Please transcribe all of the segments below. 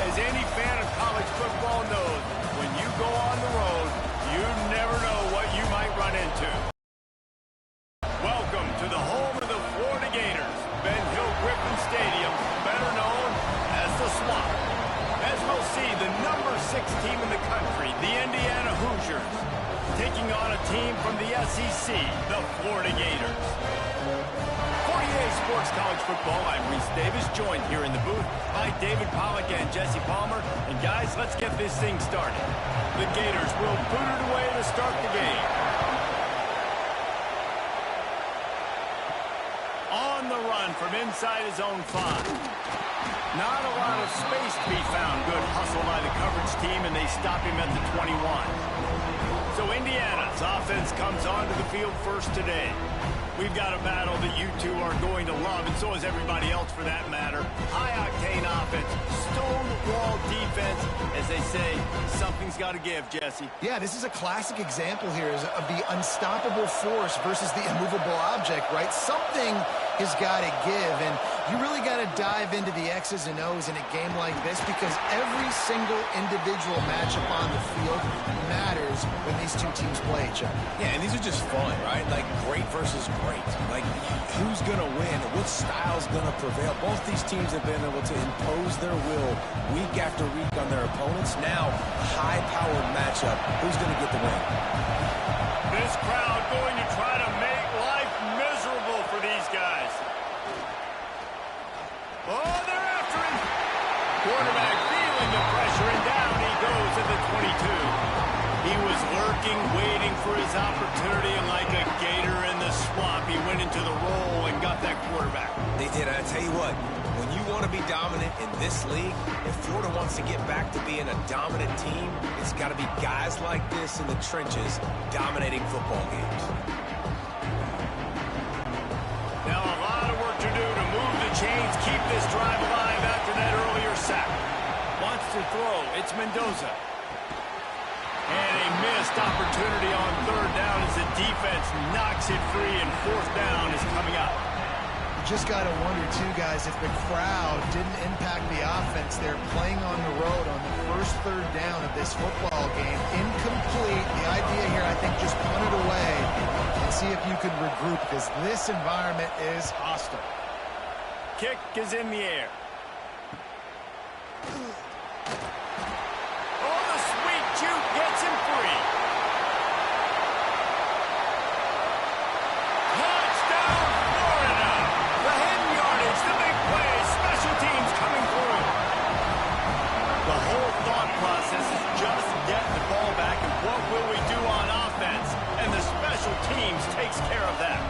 As any fan of college football knows, when you go on the road, you never know what you might run into. Welcome to the home of the Florida Gators, Ben Hill Griffin Stadium, better known as the Swamp. As we'll see, the number 6 team in the country, the Indiana Hoosiers, taking on a team from the SEC, the Florida Gators. 48 Sports College Football, I'm Reese Davis, joined here in the booth by David Pollack and Jesse Palmer. And guys, let's get this thing started. The Gators will boot it away to start the game. On the run from inside his own 5. Not a lot of space to be found. Good hustle by the coverage team, and they stop him at the 21. So Indiana's offense comes onto the field first today. We've got a battle that you two are going to love, and so is everybody else for that matter. High-octane offense, stone-wall defense. As they say, something's got to give, Jesse. Yeah, this is a classic example here of the unstoppable force versus the immovable object, right? Something has got to give, and you really got to dive into the X's and O's in a game like this because every single individual matchup on the field matters when these two teams play each other. Yeah, and these are just fun, right? Like great versus great. Like who's going to win? Which style's going to prevail? Both these teams have been able to impose their will week after week on their opponents. Now, high-powered matchup. Who's going to get the win? This crowd going to try to make life miserable for these guys. Oh, they're after him. Quarterback feeling the pressure, and down he goes at the 22. He was lurking, waiting for his opportunity, and like a gator in the swamp, he went into the roll and got that quarterback. They did. I tell you what, when you want to be dominant in this league, if Florida wants to get back to being a dominant team, it's got to be guys like this in the trenches dominating football games. Now a lot of work to do to move the chains, keep this drive alive after that earlier sack. Wants to throw. It's Mendoza. And a missed opportunity on 3rd down as the defense knocks it free, and 4th down is coming up. You just got to wonder, too, guys, if the crowd didn't impact the offense. They're playing on the road on the first 3rd down of this football game. Incomplete. The idea here, I think, just punt it away and see if you can regroup because this environment is hostile. Kick is in the air. Gets him free. Touchdown, Florida. The hidden yardage, the big play, special teams coming through. The whole thought process is just get the ball back and what will we do on offense? And the special teams takes care of that.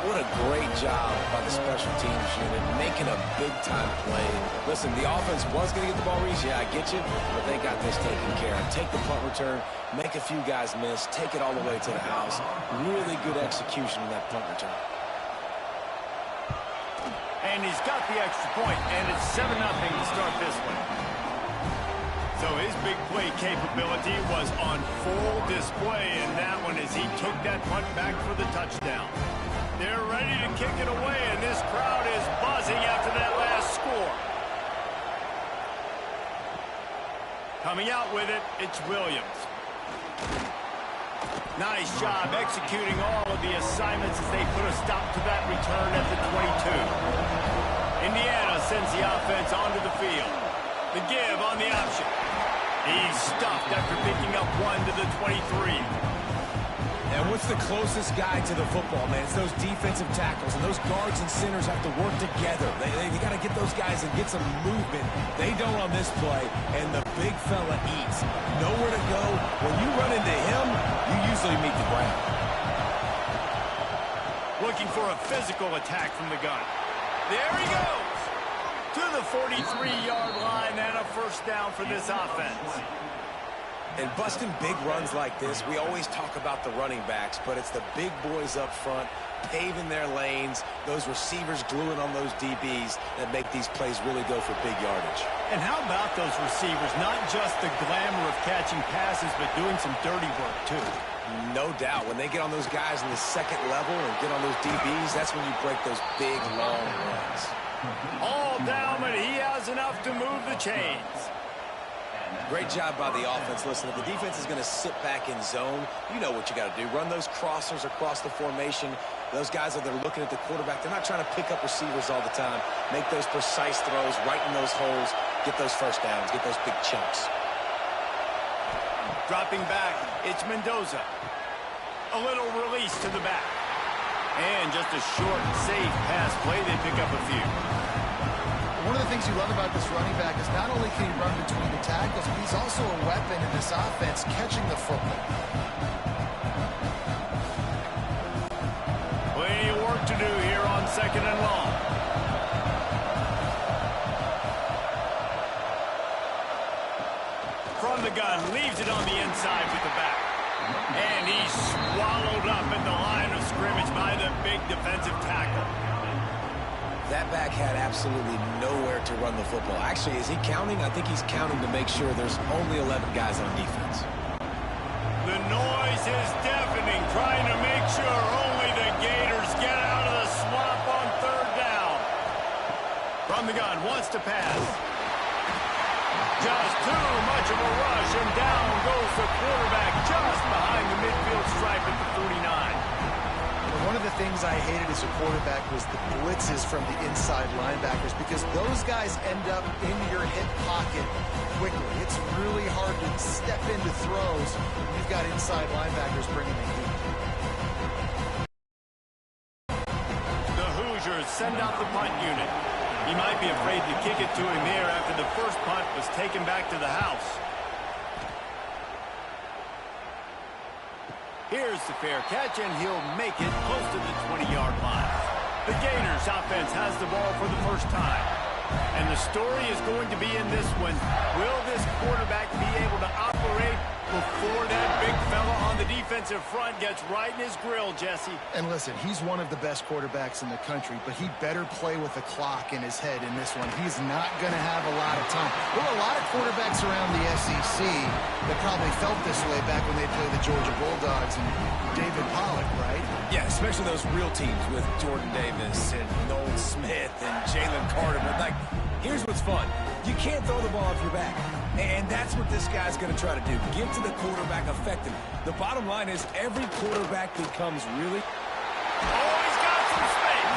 What a great job by the special teams unit, making a big-time play. Listen, the offense was going to get the ball, Reese. Yeah, I get you, but they got this taken care of. Take the punt return, make a few guys miss, take it all the way to the house. Really good execution in that punt return. And he's got the extra point, and it's 7-0 to start this one. So his big play capability was on full display in that one as he took that punt back for the touchdown. They're ready to kick it away, and this crowd is buzzing after that last score. Coming out with it, it's Williams. Nice job executing all of the assignments as they put a stop to that return at the 22. Indiana sends the offense onto the field. The give on the option. He's stuffed after picking up 1 to the 23. And what's the closest guy to the football, man? It's those defensive tackles, and those guards and centers have to work together. They got to get those guys and get some movement. They don't on this play, and the big fella eats. Nowhere to go. When you run into him, you usually meet the ground. Looking for a physical attack from the gun. There he goes. To the 43-yard line and a 1st down for this offense. And busting big runs like this, we always talk about the running backs, but it's the big boys up front, paving their lanes, those receivers gluing on those DBs that make these plays really go for big yardage. And how about those receivers? Not just the glamour of catching passes, but doing some dirty work, too. No doubt. When they get on those guys in the 2nd level and get on those DBs, that's when you break those big, long runs. All down, but he has enough to move the chains. Great job by the offense. Listen, if the defense is going to sit back in zone, you know what you got to do. Run those crossers across the formation. Those guys that are looking at the quarterback, they're not trying to pick up receivers all the time. Make those precise throws, right in those holes, get those first downs, get those big chunks. Dropping back, it's Mendoza. A little release to the back. And just a short, safe pass play. They pick up a few. One of the things you love about this running back is not only can he run between the tackles, but he's also a weapon in this offense catching the football. Plenty of work to do here on 2nd and long. From the gun, leaves it on the inside with the back. And he's swallowed up at the line of scrimmage by the big defensive tackle. That back had absolutely nowhere to run the football. Actually, is he counting? I think he's counting to make sure there's only 11 guys on defense. The noise is deafening, trying to make sure only the Gators get out of the swamp on 3rd down. From the gun, wants to pass. Just too much of a rush, and down goes the quarterback just behind the midfield stripe at the 49. One of the things I hated as a quarterback was the blitzes from the inside linebackers because those guys end up in your hip pocket quickly. It's really hard to step into throws when you've got inside linebackers bringing the heat. The Hoosiers send out the punt unit. He might be afraid to kick it to him here after the first punt was taken back to the house. Here's the fair catch, and he'll make it close to the 20-yard line. The Gators offense has the ball for the first time. And the story is going to be in this one. Will this quarterback be able to operate before that big fella on the defensive front gets right in his grill, Jesse? And listen, he's one of the best quarterbacks in the country, but he better play with the clock in his head in this one. He's not going to have a lot of time. There were a lot of quarterbacks around the SEC that probably felt this way back when they played the Georgia Bulldogs and David Pollock, right? Yeah, especially those real teams with Jordan Davis and Nolan Smith and Jalen Carter. But, like, here's what's fun. You can't throw the ball off your back. And that's what this guy's going to try to do. Get to the quarterback, affect him. The bottom line is every quarterback becomes really... Oh, he's got some space.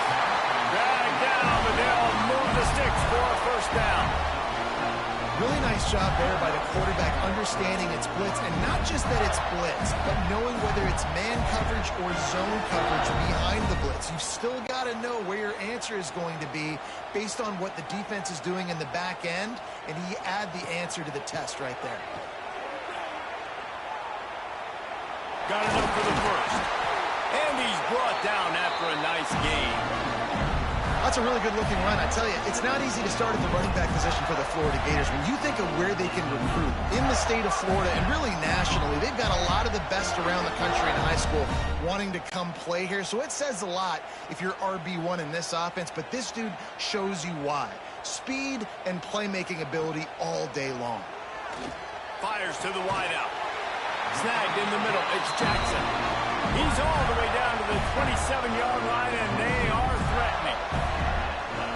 Drag down, but they'll move the sticks for a first down. Really nice job there by the quarterback understanding it's blitz, and not just that it's blitz, but knowing whether it's man coverage or zone coverage behind the blitz. You've still got to know where your answer is going to be based on what the defense is doing in the back end, and he add the answer to the test right there. Got enough for the first. And he's brought down after a nice gain. That's a really good-looking run. I tell you, it's not easy to start at the running back position for the Florida Gators. When you think of where they can recruit in the state of Florida and really nationally, they've got a lot of the best around the country in high school wanting to come play here. So it says a lot if you're RB1 in this offense, but this dude shows you why. Speed and playmaking ability all day long. Fires to the wideout. Snagged in the middle. It's Jackson. He's all the way down to the 27-yard line, and they are threatening.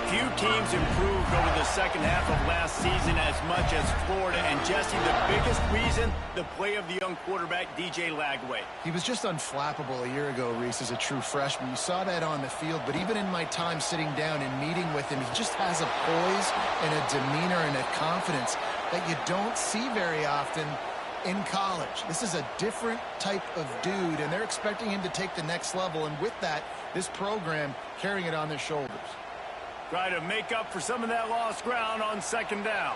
Few teams improved over the second half of last season as much as Florida. And, Jesse, the biggest reason, the play of the young quarterback, DJ Lagway. He was just unflappable a year ago, Reese, as a true freshman. You saw that on the field, but even in my time sitting down and meeting with him, he just has a poise and a demeanor and a confidence that you don't see very often in college. This is a different type of dude, and they're expecting him to take the next level. And with that, this program carrying it on their shoulders. Try to make up for some of that lost ground on second down.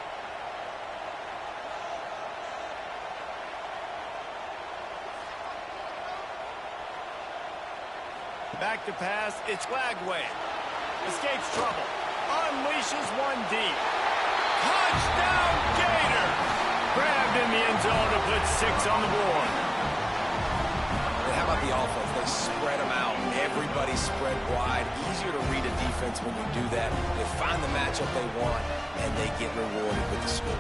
Back to pass, it's Lagway. Escapes trouble. Unleashes one deep. Touchdown Gators! Grabbed in the end zone to put 6 on the board. And how about the offense? They spread them out. Everybody spread wide. Easier to read a defense when you do that. They find the matchup they want, and they get rewarded with the score.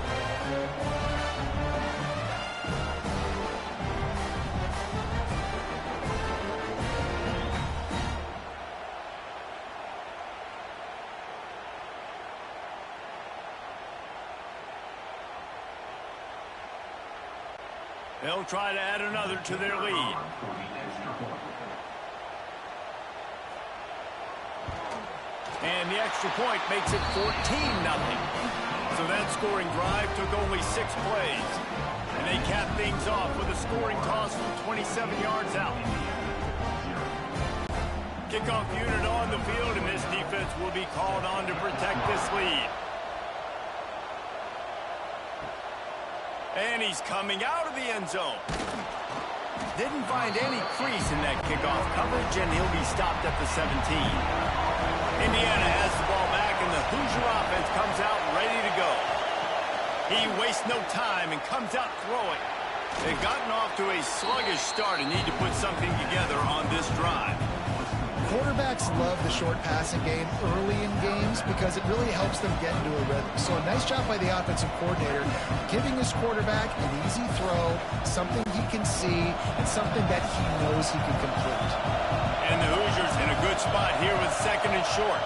They'll try to add another to their lead. And the extra point makes it 14-0. So that scoring drive took only 6 plays. And they cap things off with a scoring toss from 27 yards out. Kickoff unit on the field, and this defense will be called on to protect this lead. And he's coming out of the end zone. Didn't find any crease in that kickoff coverage, and he'll be stopped at the 17. Indiana has the ball back, and the Hoosier offense comes out ready to go. He wastes no time and comes out throwing. They've gotten off to a sluggish start and need to put something together on this drive. Quarterbacks love the short passing game early in games because it really helps them get into a rhythm. So a nice job by the offensive coordinator giving his quarterback an easy throw, something he can see, and something that he knows he can complete. And the Hoosiers in a good spot here with 2nd and short.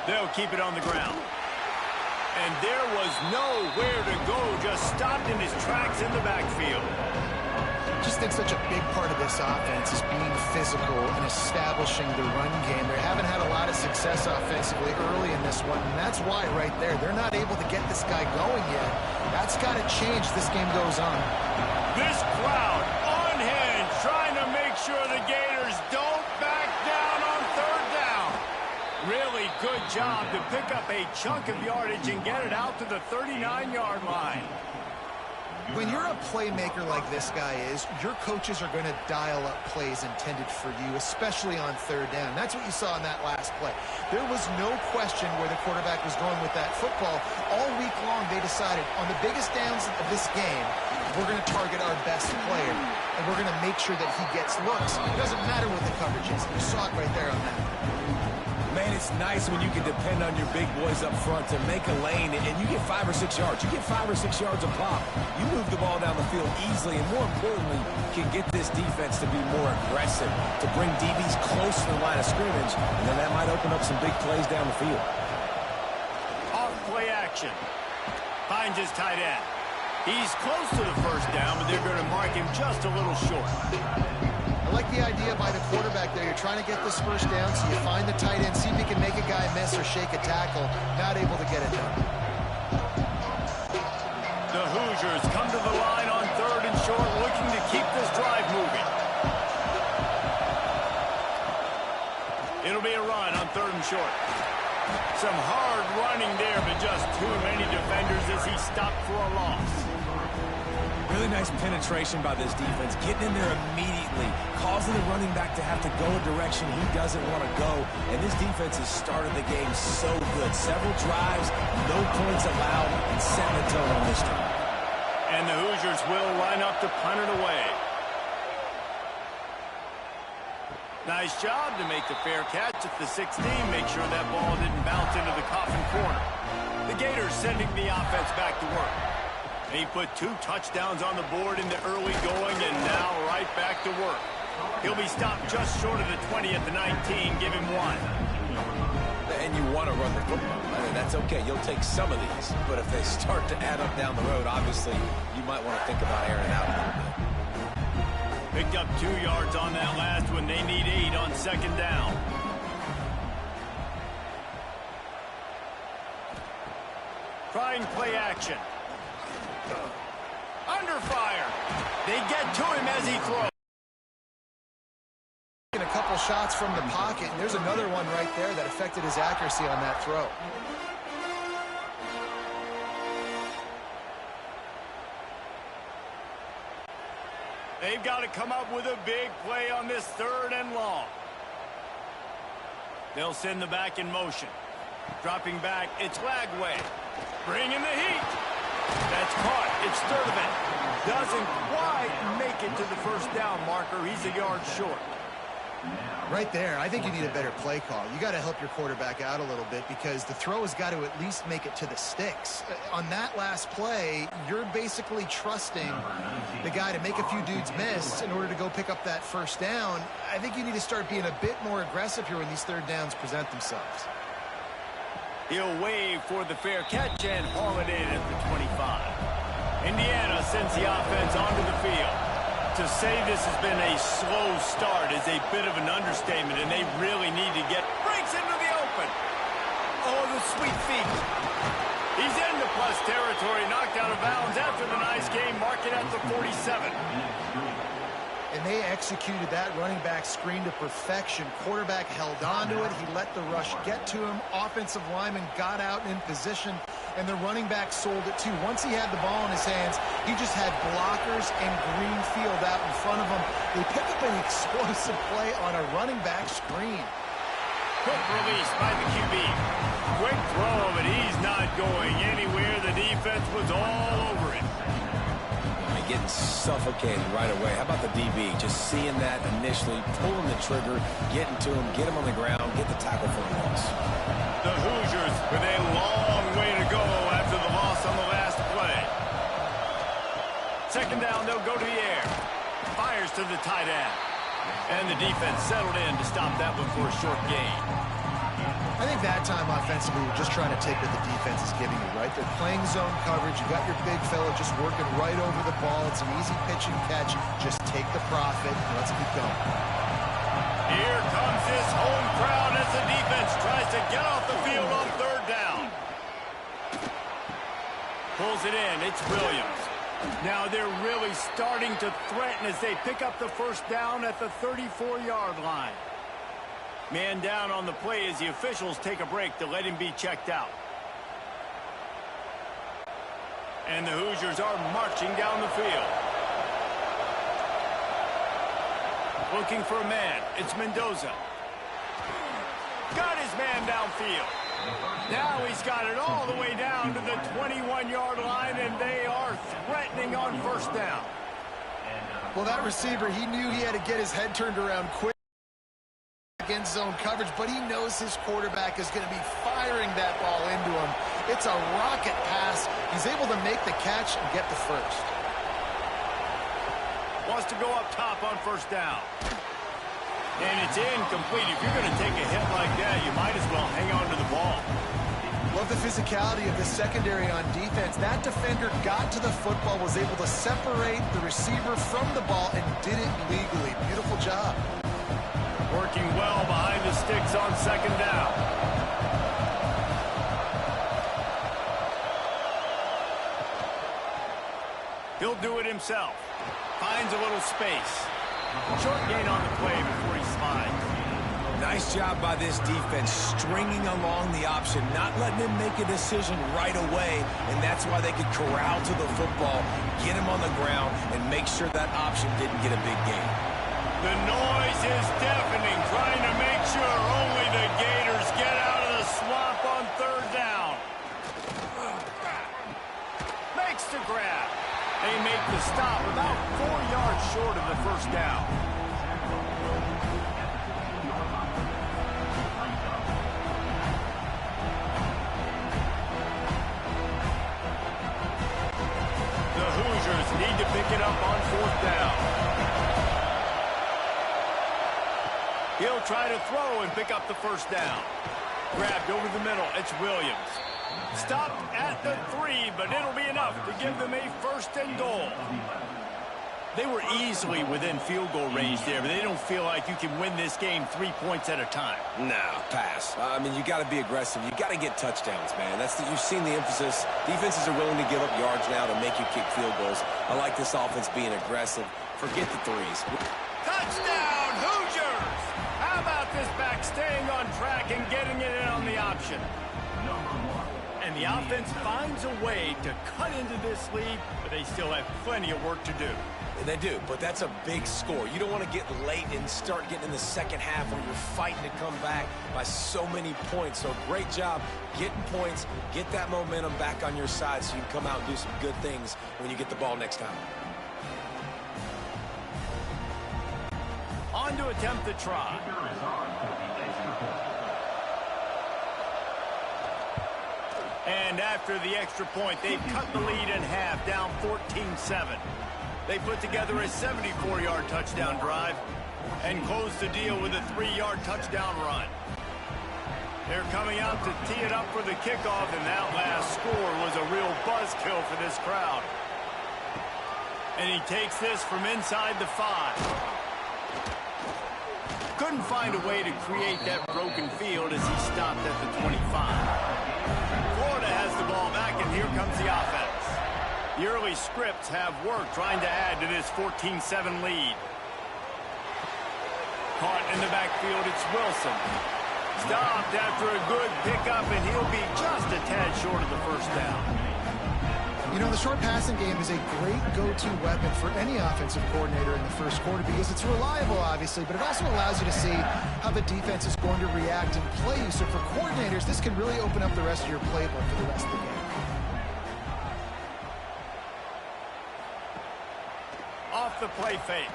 They'll keep it on the ground. And there was nowhere to go, just stopped in his tracks in the backfield. I just think such a big part of this offense is being physical and establishing the run game. They haven't had a lot of success offensively early in this one, and that's why right there, they're not able to get this guy going yet. That's got to change as this game goes on. This crowd on hand trying to make sure the Gators don't back down on 3rd down. Really good job to pick up a chunk of yardage and get it out to the 39-yard line. When you're a playmaker like this guy is, your coaches are going to dial up plays intended for you, especially on 3rd down. That's what you saw in that last play. There was no question where the quarterback was going with that football. All week long, they decided on the biggest downs of this game, we're going to target our best player, and we're going to make sure that he gets looks. It doesn't matter what the coverage is. You saw it right there on that. Man, it's nice when you can depend on your big boys up front to make a lane, and you get 5 or 6 yards. You get 5 or 6 yards a pop. You move the ball down the field easily, and more importantly, can get this defense to be more aggressive, to bring DBs close to the line of scrimmage, and then that might open up some big plays down the field. Off play action. Finds his tight end. He's close to the 1st down, but they're going to mark him just a little short. I like the idea by the quarterback there. You're trying to get this 1st down, so you find the tight end, see if he can make a guy miss or shake a tackle. Not able to get it done. The Hoosiers come to the line on 3rd and short, looking to keep this drive moving. It'll be a run on 3rd and short. Some hard running there, but just too many defenders as he stopped for a loss. Really nice penetration by this defense, getting in there immediately, causing the running back to have to go a direction he doesn't want to go. And this defense has started the game so good. Several drives, no points allowed, and setting the tone on this time. And the Hoosiers will line up to punt it away. Nice job to make the fair catch at the 16. Make sure that ball didn't bounce into the coffin corner. The Gators sending the offense back to work. He put 2 touchdowns on the board in the early going, and now right back to work. He'll be stopped just short of the 20 at the 19. Give him 1. And you want to run the football. I mean, that's okay. You'll take some of these. But if they start to add up down the road, obviously, you might want to think about airing it out a little bit. Picked up 2 yards on that last one. They need 8 on 2nd down. Trying play action. Under fire. They get to him as he throws. A couple shots from the pocket, and there's another one right there that affected his accuracy on that throw. They've got to come up with a big play on this 3rd and long. They'll send the back in motion. Dropping back, it's Lagway. Bringing the heat. That's caught. It's Sturdivant. Doesn't quite make it to the 1st down marker. He's a yard short. Right there, I think you need a better play call. You got to help your quarterback out a little bit because the throw has got to at least make it to the sticks. On that last play, you're basically trusting the guy to make a few dudes miss in order to go pick up that 1st down. I think you need to start being a bit more aggressive here when these 3rd downs present themselves. He'll wave for the fair catch and haul it in at the 25. Indiana sends the offense onto the field. To say this has been a slow start is a bit of an understatement, and they really need to get... Breaks into the open. Oh, the sweet feet. He's into plus territory, knocked out of bounds after the nice game, mark it at the 47. And they executed that running back screen to perfection. Quarterback held on to it. He let the rush get to him. Offensive lineman got out in position, and the running back sold it too. Once he had the ball in his hands, he just had blockers and green field out in front of him. They pick up an explosive play on a running back screen. Quick release by the QB. Quick throw, but he's not going anywhere. The defense was all over him. Getting suffocated right away. How about the DB? Just seeing that initially, pulling the trigger, getting to him, get him on the ground, get the tackle for a loss. The Hoosiers with a long way to go after the loss on the last play. Second down, they'll go to the air. Fires to the tight end. And the defense settled in to stop that one for a short gain. I think that time offensively, we're just trying to take what the defense is giving you, right? They're playing zone coverage. You got your big fella just working right over the ball. It's an easy pitch and catch. Just take the profit and let's keep going. Here comes this home crowd as the defense tries to get off the field on third down. Pulls it in. It's Williams. Now they're really starting to threaten as they pick up the first down at the 34-yard line. Man down on the play as the officials take a break to let him be checked out. And the Hoosiers are marching down the field. Looking for a man. It's Mendoza. Got his man downfield. Now he's got it all the way down to the 21-yard line, and they are threatening on first down. Well, that receiver, he knew he had to get his head turned around quick against zone coverage, but he knows his quarterback is going to be firing that ball into him. It's a rocket pass. He's able to make the catch and get the first. Wants to go up top on first down. And it's incomplete. If you're going to take a hit like that, you might as well hang on to the ball. Love the physicality of the secondary on defense. That defender got to the football, was able to separate the receiver from the ball, and did it legally. Beautiful job. Working well behind the sticks on second down. He'll do it himself. Finds a little space. Short gain on the play before he slides. Nice job by this defense, stringing along the option, not letting him make a decision right away, and that's why they could corral to the football, get him on the ground, and make sure that option didn't get a big gain. The noise is deafening, trying to make sure only the Gators get out of the swamp on third down. Makes the grab. They make the stop about 4 yards short of the first down. The Hoosiers need to pick it up on fourth down. He'll try to throw and pick up the first down. Grabbed over the middle. It's Williams. Stopped at the 3, but it'll be enough to give them a first and goal. They were easily within field goal range there, but they don't feel like you can win this game 3 points at a time. No, pass. I mean, you got to be aggressive. You got to get touchdowns, man. You've seen the emphasis. Defenses are willing to give up yards now to make you kick field goals. I like this offense being aggressive. Forget the threes. Touchdown, Hoosiers! How about this back staying on track and getting it in on the option? And the offense finds a way to cut into this lead, but they still have plenty of work to do. They do, but that's a big score. You don't want to get late and start getting in the second half where you're fighting to come back by so many points. So great job getting points, get that momentum back on your side so you can come out and do some good things when you get the ball next time. On to attempt the try. And after the extra point, they've cut the lead in half, down 14-7. They put together a 74-yard touchdown drive and closed the deal with a 3-yard touchdown run. They're coming out to tee it up for the kickoff, and that last score was a real buzzkill for this crowd. And he takes this from inside the 5. Couldn't find a way to create that broken field as he stopped at the 25. Florida has the ball back, and here comes the offense. The early scripts have worked trying to add to this 14-7 lead. Caught in the backfield, it's Wilson. Stopped after a good pickup, and he'll be just a tad short of the first down. You know, the short passing game is a great go-to weapon for any offensive coordinator in the first quarter because it's reliable, obviously, but it also allows you to see how the defense is going to react and play you. So for coordinators, this can really open up the rest of your playbook for the rest of the game. Off the play fake.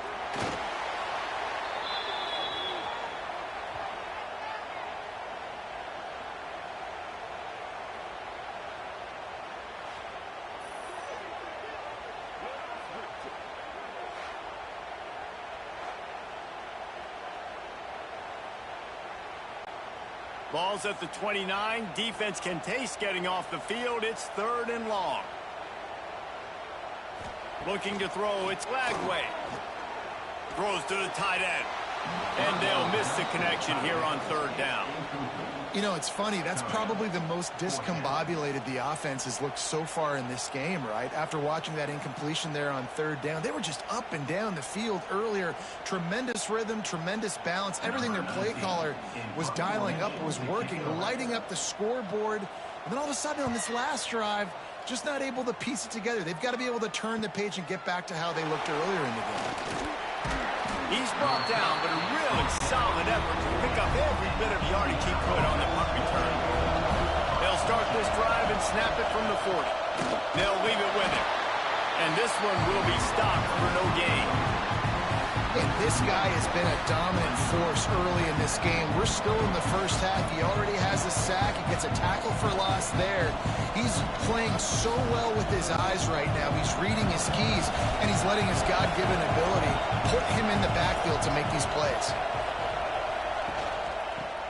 Ball's at the 29. Defense can taste getting off the field. It's 3rd and long. Looking to throw, it's Lagway. Throws to the tight end. And they'll miss the connection here on 3rd down. You know, it's funny. That's probably the most discombobulated the offense has looked so far in this game, right? After watching that incompletion there on 3rd down, they were just up and down the field earlier. Tremendous rhythm, tremendous balance. Everything their play caller was dialing up was working, lighting up the scoreboard. And then all of a sudden on this last drive, just not able to piece it together. They've got to be able to turn the page and get back to how they looked earlier in the game. He's brought down, but a really solid effort to pick up every bit of yardage he could on the punt return. They'll start this drive and snap it from the 40. They'll leave it with him. And this one will be stopped for no gain. And this guy has been a dominant force early in this game. We're still in the first half. He already has a sack. He gets a tackle for loss there. He's playing so well with his eyes right now. He's reading his keys, and he's letting his God-given ability put him in the backfield to make these plays.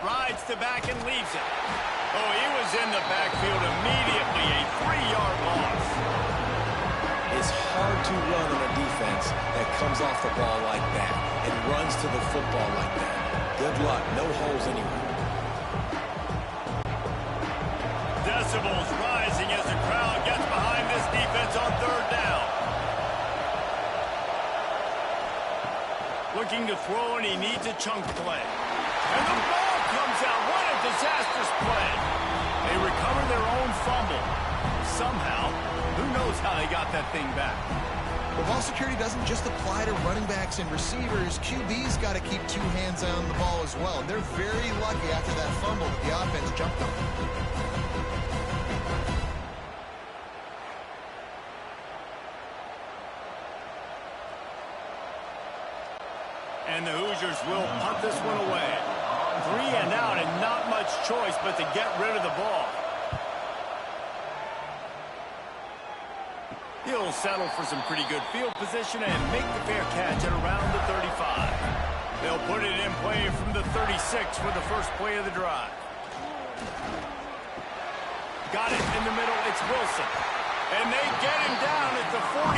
Rides the back and leaves it. Oh, he was in the backfield immediately. A 3-yard loss. It's hard to run on a defense that comes off the ball like that and runs to the football like that. Good luck. No holes anywhere. Decibels rising as the crowd gets behind this defense on 3rd down. Looking to throw, and he needs a chunk play. And the ball comes out. What a disastrous play. They recover their own fumble. Somehow, who knows how they got that thing back. Well, ball security doesn't just apply to running backs and receivers. QB's got to keep 2 hands on the ball as well. They're very lucky after that fumble that the offense jumped them. And the Hoosiers will punt this one away. 3 and out, and not much choice but to get rid of the ball. He'll settle for some pretty good field position and make the fair catch at around the 35. They'll put it in play from the 36 for the first play of the drive. Got it in the middle. It's Wilson. And they get him down at the 43,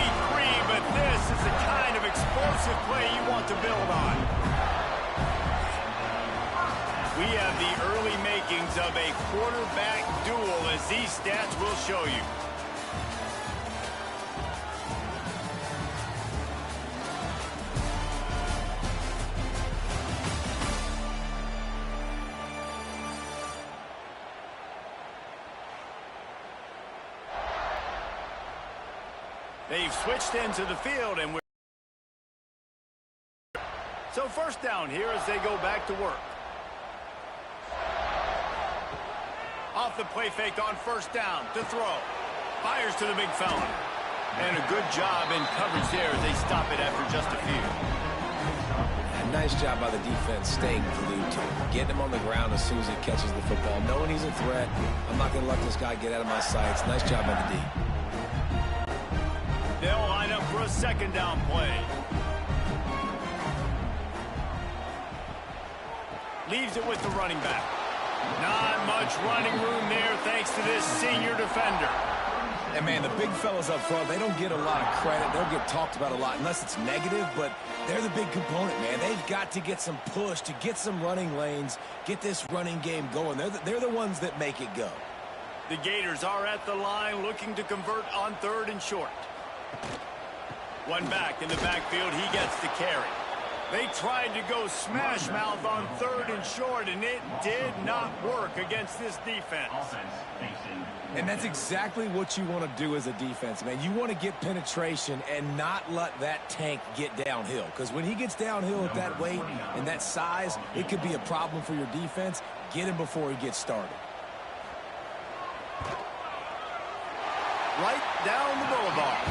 but this is the kind of explosive play you want to build on. We have the early makings of a quarterback duel, as these stats will show you. They've switched into the field, and so first down here as they go back to work. Off the play fake on first down to throw. Fires to the big fella. And a good job in coverage there as they stop it after just a few. A nice job by the defense staying glued to him. Getting him on the ground as soon as he catches the football. Knowing he's a threat. I'm not going to let this guy get out of my sights. Nice job by the D. They'll line up for a second down play. Leaves it with the running back. Not much running room there thanks to this senior defender. And, man, the big fellas up front, they don't get a lot of credit. They'll get talked about a lot unless it's negative, but they're the big component, man. They've got to get some push, to get some running lanes, get this running game going. They're the ones that make it go. The Gators are at the line looking to convert on 3rd and short. One back in the backfield. He gets the carry. They tried to go smash mouth on 3rd and short, and it did not work against this defense. And that's exactly what you want to do as a defense, man. You want to get penetration and not let that tank get downhill. Because when he gets downhill at that weight and that size, it could be a problem for your defense. Get him before he gets started. Right down the boulevard.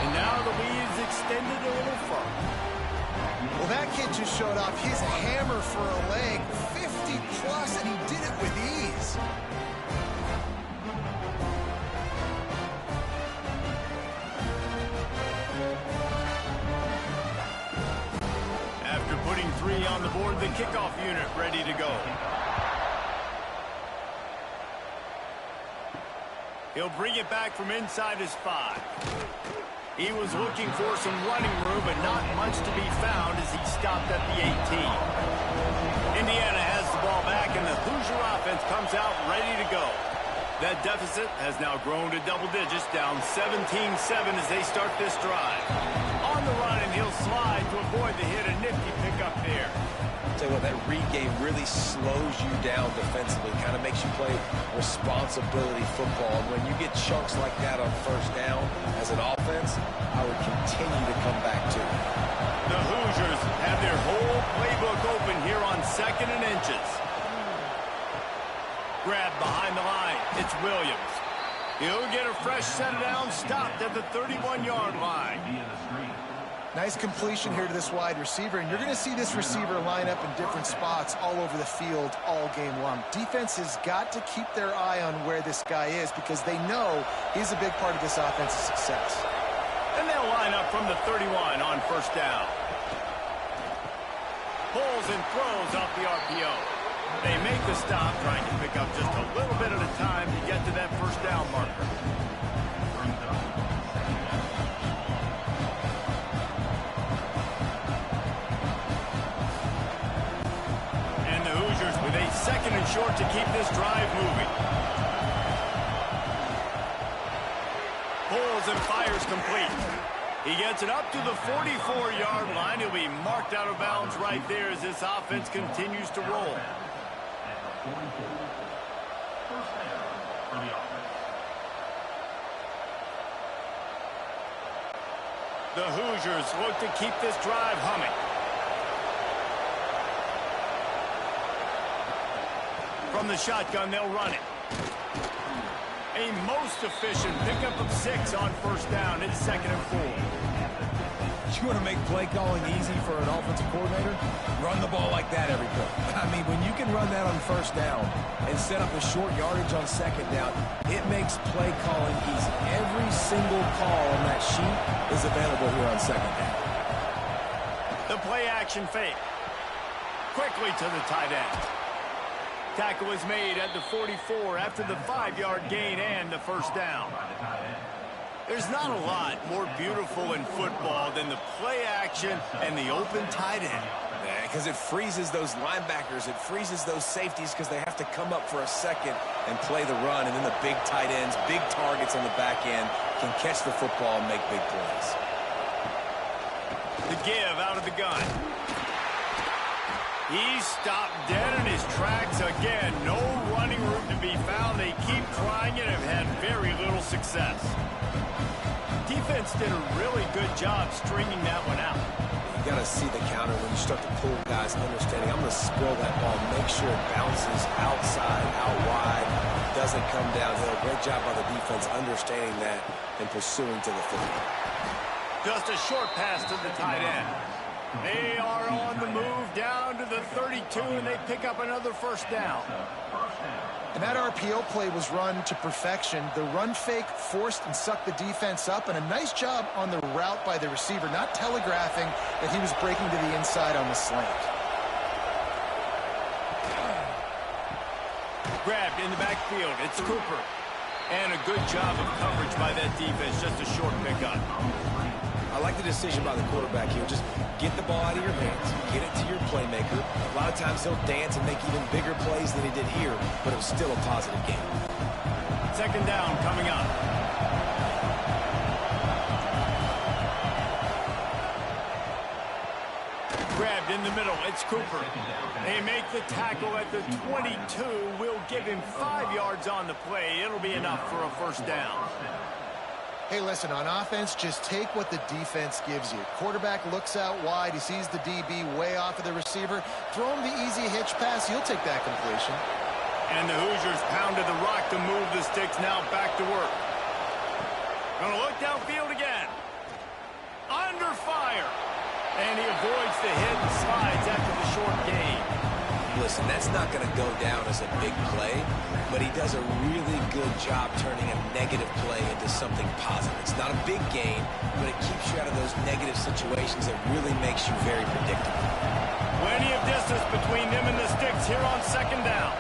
And now the lead's extended a little further. Well, that kid just showed off his hammer for a leg, 50-plus, and he did it with ease. After putting 3 on the board, the kickoff unit ready to go. He'll bring it back from inside his 5. He was looking for some running room, but not much to be found as he stopped at the 18. Indiana has the ball back, and the Hoosier offense comes out ready to go. That deficit has now grown to double digits, down 17-7 as they start this drive. On the run, and he'll slide to avoid the hit. A nifty pickup there. Tell you what, that read game really slows you down defensively, kind of makes you play responsibility football. And when you get chunks like that on 1st down as an offense, I would continue to come back to it. The Hoosiers have their whole playbook open here on 2nd and inches. Grab behind the line. It's Williams. He'll get a fresh set of downs, stopped at the 31-yard line. Nice completion here to this wide receiver, and you're going to see this receiver line up in different spots all over the field all game long. Defense has got to keep their eye on where this guy is because they know he's a big part of this offense's success. And they'll line up from the 31 on 1st down. Pulls and throws off the RPO. They make the stop, trying to pick up just a little bit at a time to get to that 1st down marker. With a 2nd and short to keep this drive moving. Pulls and fires complete. He gets it up to the 44-yard line. He'll be marked out of bounds right there as this offense continues to roll. The Hoosiers look to keep this drive humming. From the shotgun, they'll run it. A most efficient pickup of 6 on 1st down. It's 2nd and 4. You want to make play calling easy for an offensive coordinator? Run the ball like that every play. I mean, when you can run that on 1st down and set up a short yardage on 2nd down, it makes play calling easy. Every single call on that sheet is available here on 2nd down. The play action fake. Quickly to the tight end. Tackle is made at the 44 after the 5-yard gain and the 1st down. There's not a lot more beautiful in football than the play action and the open tight end. Because it freezes those linebackers. It freezes those safeties because they have to come up for a second and play the run. And then the big tight ends, big targets on the back end can catch the football and make big plays. The give out of the gun. He stopped dead in his tracks again. No running room to be found. They keep trying it and have had very little success. Defense did a really good job stringing that one out. You got to see the counter when you start to pull guys, understanding I'm going to spill that ball, make sure it bounces outside, out wide, doesn't come downhill. Great job by the defense understanding that and pursuing to the football. Just a short pass to the tight end. They are on the move down to the 32, and they pick up another 1st down. And that RPO play was run to perfection. The run fake forced and sucked the defense up, and a nice job on the route by the receiver, not telegraphing that he was breaking to the inside on the slant. Grabbed in the backfield. It's Cooper. And a good job of coverage by that defense, just a short pickup. I like the decision by the quarterback here. Just get the ball out of your hands, get it to your playmaker. A lot of times he'll dance and make even bigger plays than he did here, but it was still a positive game. Second down coming up. Grabbed in the middle. It's Cooper. They make the tackle at the 22. Will give him 5 yards on the play. It'll be enough for a first down. Hey, listen, on offense, just take what the defense gives you. Quarterback looks out wide. He sees the DB way off of the receiver. Throw him the easy hitch pass. You'll take that completion. And the Hoosiers pounded the rock to move the sticks. Now back to work. Gonna look downfield again. Under fire. And he avoids the hit and slides after the short gain. Listen, that's not going to go down as a big play, but he does a really good job turning a negative play into something positive. It's not a big gain, but it keeps you out of those negative situations. It really makes you very predictable. Plenty of distance between them and the sticks here on second down.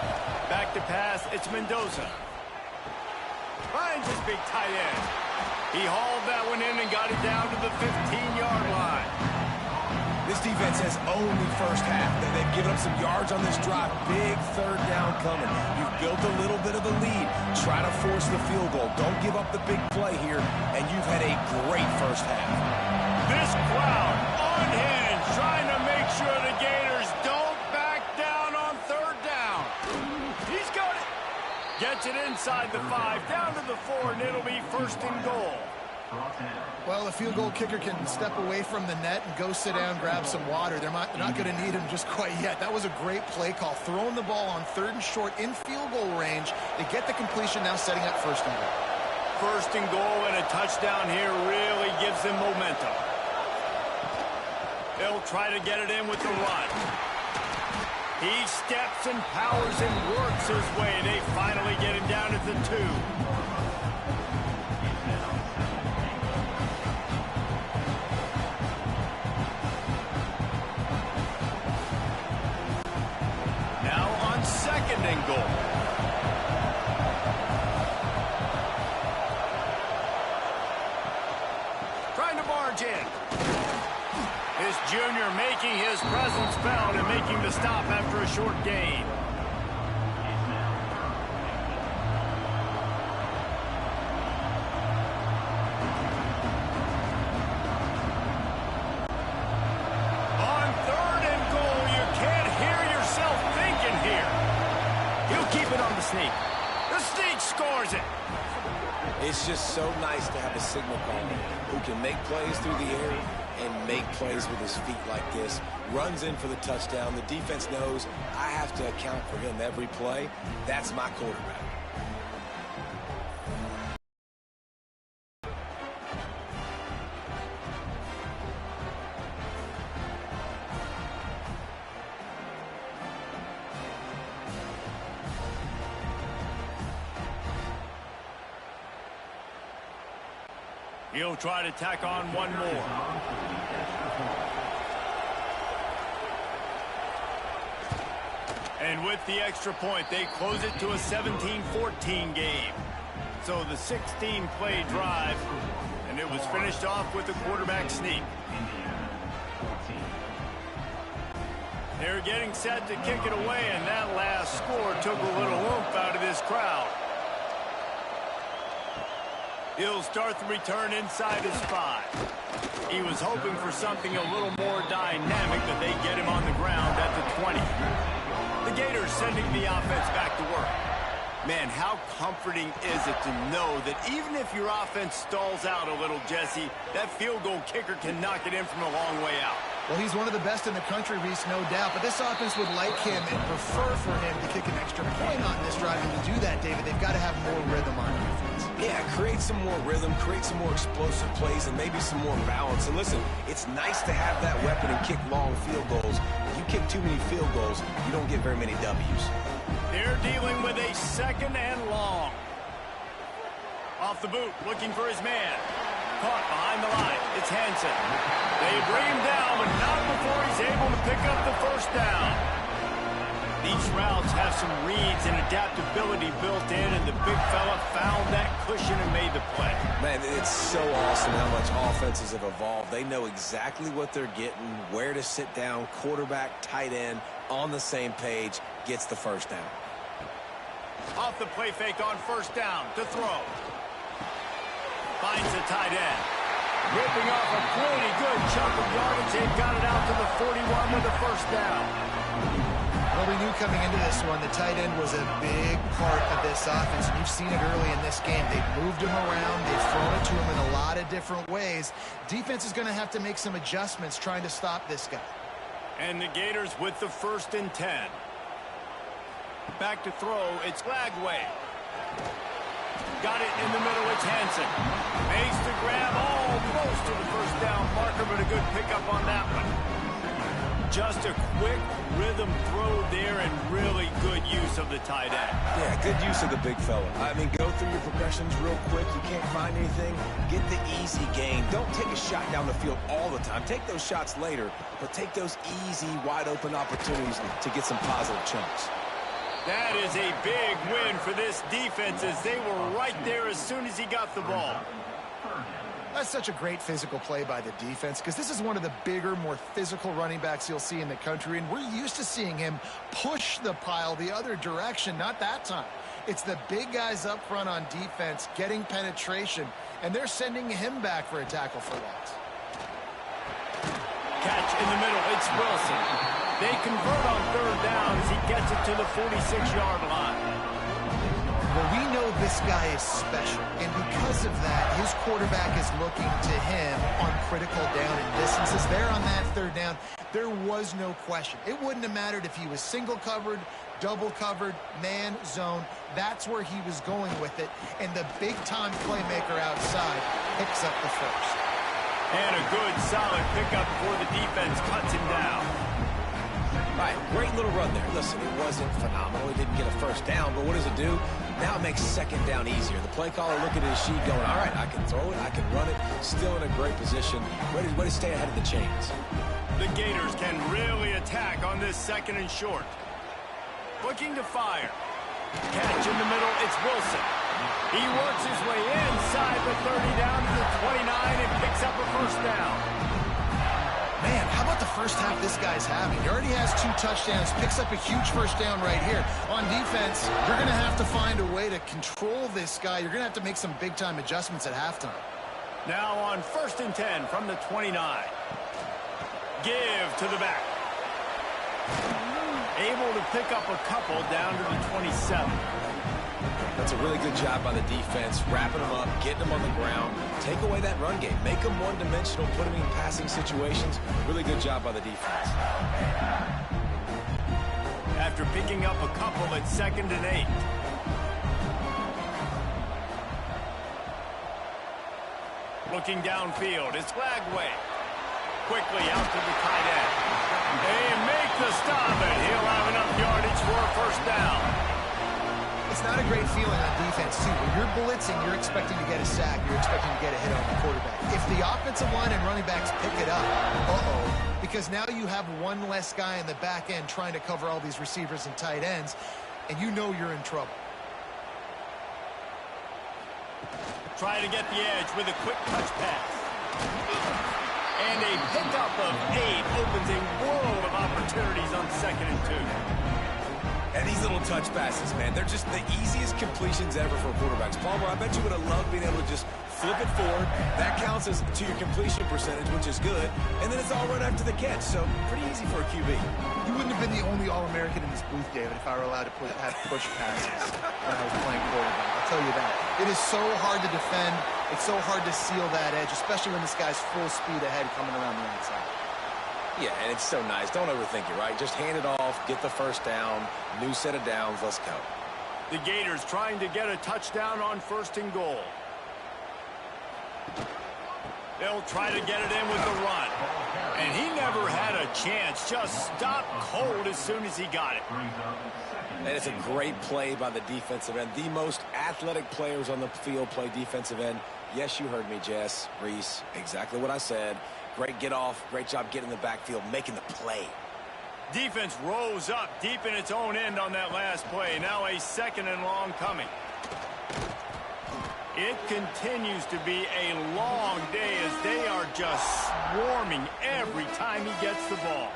Back to pass, it's Mendoza. Finds his big tight end. He hauled that one in and got it down to the 15-yard line. This defense has owned the first half. They've given up some yards on this drive. Big third down coming. You've built a little bit of a lead. Try to force the field goal. Don't give up the big play here, and you've had a great first half. This crowd unhinged, trying to make sure the Gators don't back down on third down. He's got it. Gets it inside the 5, down to the 4, and it'll be first and goal. Well, a field goal kicker can step away from the net and go sit down, grab some water. They're not going to need him just quite yet. That was a great play call. Throwing the ball on third and short in field goal range. They get the completion, now setting up first and goal. First and goal and a touchdown here really gives them momentum. They'll try to get it in with the run. He steps and powers and works his way. They finally get him down at the 2. Second and goal. Trying to barge in. This junior making his presence felt and making the stop after a short gain. On third and goal, you can't hear yourself thinking here. He'll keep it on the sneak. The sneak scores it. It's just so nice to have a signal caller who can make plays through the air and make plays with his feet like this. Runs in for the touchdown. The defense knows I have to account for him every play. That's my quarterback. He'll try to tack on one more. And with the extra point, they close it to a 17-14 game. So the 16-play drive, and it was finished off with a quarterback sneak. They're getting set to kick it away, and that last score took a little oomph out of this crowd. He'll start the return inside his 5. He was hoping for something a little more dynamic, but they get him on the ground at the 20. The Gators sending the offense back to work. Man, how comforting is it to know that even if your offense stalls out a little, Jesse, that field goal kicker can knock it in from a long way out. Well, he's one of the best in the country, Reese, no doubt. But this offense would like him and prefer for him to kick an extra point on this drive. And to do that, David, they've got to have more rhythm on defense. Yeah, create some more rhythm, create some more explosive plays, and maybe some more balance. And listen, it's nice to have that weapon and kick long field goals. If you kick too many field goals, you don't get very many W's. They're dealing with a second and long. Off the boot, looking for his man. Caught behind the line. It's Hansen. They bring him down, but not before he's able to pick up the first down. These routes have some reads and adaptability built in, and the big fella found that cushion and made the play. Man, it's so awesome how much offenses have evolved. They know exactly what they're getting, where to sit down, quarterback, tight end, on the same page, gets the first down. Off the play fake on first down to throw. Finds the tight end. Ripping off a pretty good chunk of yardage. They've got it out to the 41 with a first down. Well, we knew coming into this one the tight end was a big part of this offense, and you've seen it early in this game. They've moved him around. They've thrown it to him in a lot of different ways. Defense is going to have to make some adjustments trying to stop this guy. And the Gators with the 1st and 10. Back to throw. It's Lagway. Got it in the middle. It's Hansen. Makes the grab almost to the first down marker, but a good pickup on that one. Just a quick rhythm throw there and really good use of the tight end. Yeah, good use of the big fella. I mean, go through your progressions real quick. You can't find anything. Get the easy gain. Don't take a shot down the field all the time. Take those shots later, but take those easy, wide-open opportunities to get some positive chunks. That is a big win for this defense as they were right there as soon as he got the ball. That's such a great physical play by the defense because this is one of the bigger, more physical running backs you'll see in the country, and we're used to seeing him push the pile the other direction, not that time. It's the big guys up front on defense getting penetration, and they're sending him back for a tackle for loss. Catch in the middle. It's Wilson. They convert on 3rd down as he gets it to the 46-yard line. Well, we know this guy is special, and because of that, his quarterback is looking to him on critical down and distances. There on that 3rd down, there was no question. It wouldn't have mattered if he was single covered, double covered, man, zone. That's where he was going with it, and the big-time playmaker outside picks up the first. And a good, solid pickup before the defense cuts him down. All right, great little run there. Listen, it wasn't phenomenal. He didn't get a first down, but what does it do? Now it makes 2nd down easier. The play caller looking at his sheet going, all right, I can throw it, I can run it, still in a great position. Way to stay ahead of the chains. The Gators can really attack on this 2nd and short. Looking to fire. Catch in the middle, it's Wilson. He works his way inside the 30 down to the 29 and picks up a first down. Man, how about the first half this guy's having? He already has 2 touchdowns, picks up a huge first down right here. On defense, you're going to have to find a way to control this guy. You're going to have to make some big-time adjustments at halftime. Now on 1st and 10 from the 29. Give to the back. Able to pick up a couple down to the 27. That's a really good job by the defense, wrapping them up, getting them on the ground. Take away that run game. Make them one-dimensional, put them in passing situations. Really good job by the defense. After picking up a couple at 2nd and 8. Looking downfield, it's Lagway. Quickly out to the tight end. They make the stop, and he'll have enough yardage for a first down. It's not a great feeling on defense, too. When you're blitzing, you're expecting to get a sack. You're expecting to get a hit on the quarterback. If the offensive line and running backs pick it up, because now you have one less guy in the back end trying to cover all these receivers and tight ends, and you know you're in trouble. Try to get the edge with a quick touch pass. And a pickup of 8 opens a world of opportunities on 2nd and 2. And these little touch passes, man, they're just the easiest completions ever for quarterbacks. Palmer, I bet you would have loved being able to just flip it forward. That counts as to your completion percentage, which is good. And then it's all right after the catch, so pretty easy for a QB. You wouldn't have been the only All-American in this booth, David, if I were allowed to have push passes when I was playing quarterback. I'll tell you that. It is so hard to defend. It's so hard to seal that edge, especially when this guy's full speed ahead coming around the outside. Yeah, and it's so nice. Don't overthink it, right? Just hand it off, get the first down, new set of downs, let's go. The Gators trying to get a touchdown on 1st and goal. They'll try to get it in with the run. And he never had a chance. Just stopped cold as soon as he got it. And it's a great play by the defensive end. The most athletic players on the field play defensive end. Yes, you heard me, Jess, Reese. Exactly what I said. Great get off. Great job getting in the backfield, making the play. Defense rose up deep in its own end on that last play. Now a second and long coming. It continues to be a long day as they are just swarming every time he gets the ball.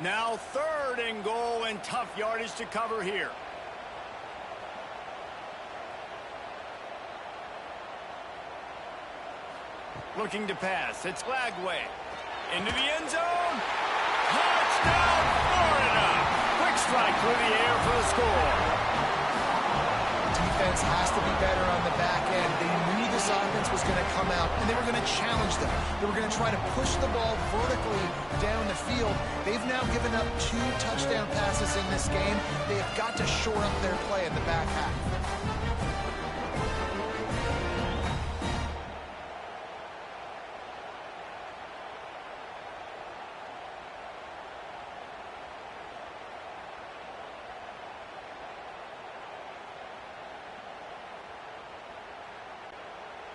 Now 3rd and goal and tough yardage to cover here. Looking to pass. It's Lagway. Into the end zone. Touchdown, Florida. Quick strike through the air for the score. Defense has to be better on the back end. They knew this offense was going to come out, and they were going to challenge them. They were going to try to push the ball vertically down the field. They've now given up 2 touchdown passes in this game. They have got to shore up their play in the back half.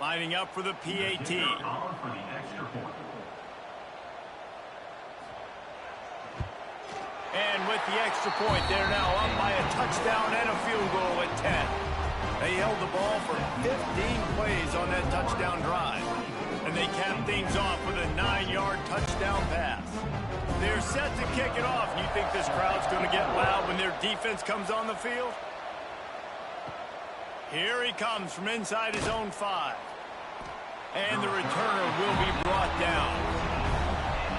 Lining up for the PAT. And with the extra point, they're now up by a touchdown and a field goal at 10. They held the ball for 15 plays on that touchdown drive. And they capped things off with a 9-yard touchdown pass. They're set to kick it off. You think this crowd's going to get loud when their defense comes on the field? Here he comes from inside his own 5. And the returner will be brought down.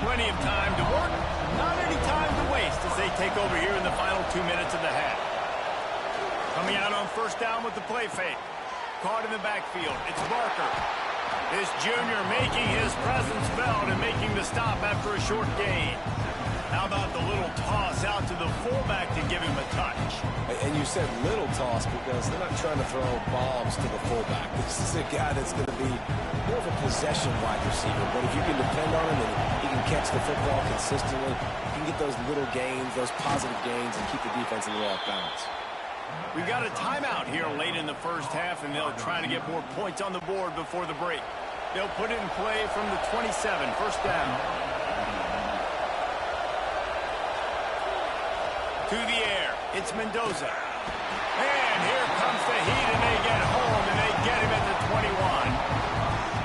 Plenty of time to work, not any time to waste as they take over here in the final 2 minutes of the half. Coming out on 1st down with the play fake. Caught in the backfield. It's Barker. This junior making his presence felt and making the stop after a short gain. How about the little toss out to the fullback to give him a touch? And you said little toss because they're not trying to throw bombs to the fullback. This is a guy that's going to be more of a possession wide receiver. But if you can depend on him and he can catch the football consistently, you can get those little gains, those positive gains, and keep the defense a little off balance. We got a timeout here late in the first half, and they'll try to get more points on the board before the break. They'll put it in play from the 27, 1st down. To the air, it's Mendoza. And here comes the heat, and they get home, and they get him at the 21.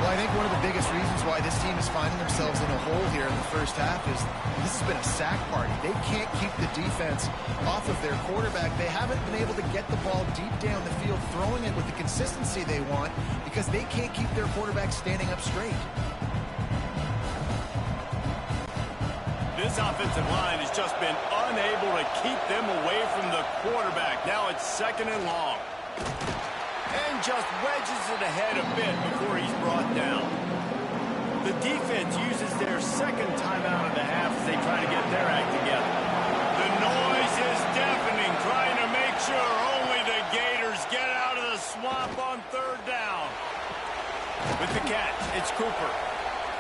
Well, I think one of the biggest reasons why this team is finding themselves in a hole here in the first half is this has been a sack party. They can't keep the defense off of their quarterback. They haven't been able to get the ball deep down the field, throwing it with the consistency they want because they can't keep their quarterback standing up straight. This offensive line has just been unable to keep them away from the quarterback. Now it's 2nd and long. And just wedges it ahead a bit before he's brought down. The defense uses their 2nd timeout of the half as they try to get their act together. The noise is deafening, trying to make sure only the Gators get out of the swamp on 3rd down. With the catch, it's Cooper.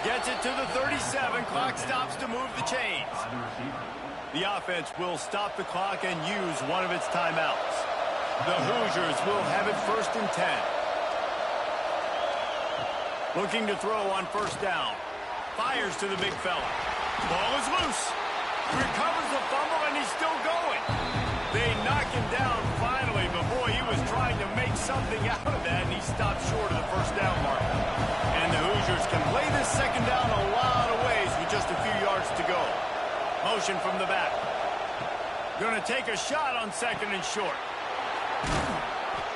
Gets it to the 37. Clock stops to move the chains. The offense will stop the clock and use one of its timeouts. The Hoosiers will have it 1st and 10. Looking to throw on 1st down. Fires to the big fella. Ball is loose. Recovers the fumble, and he's still going. They knock him down finally, but boy, he was trying to make something out of that, and he stopped short of the 1st down mark. And the Hoosiers can play this 2nd down a lot of ways with just a few yards to go. Motion from the back. Going to take a shot on 2nd and short.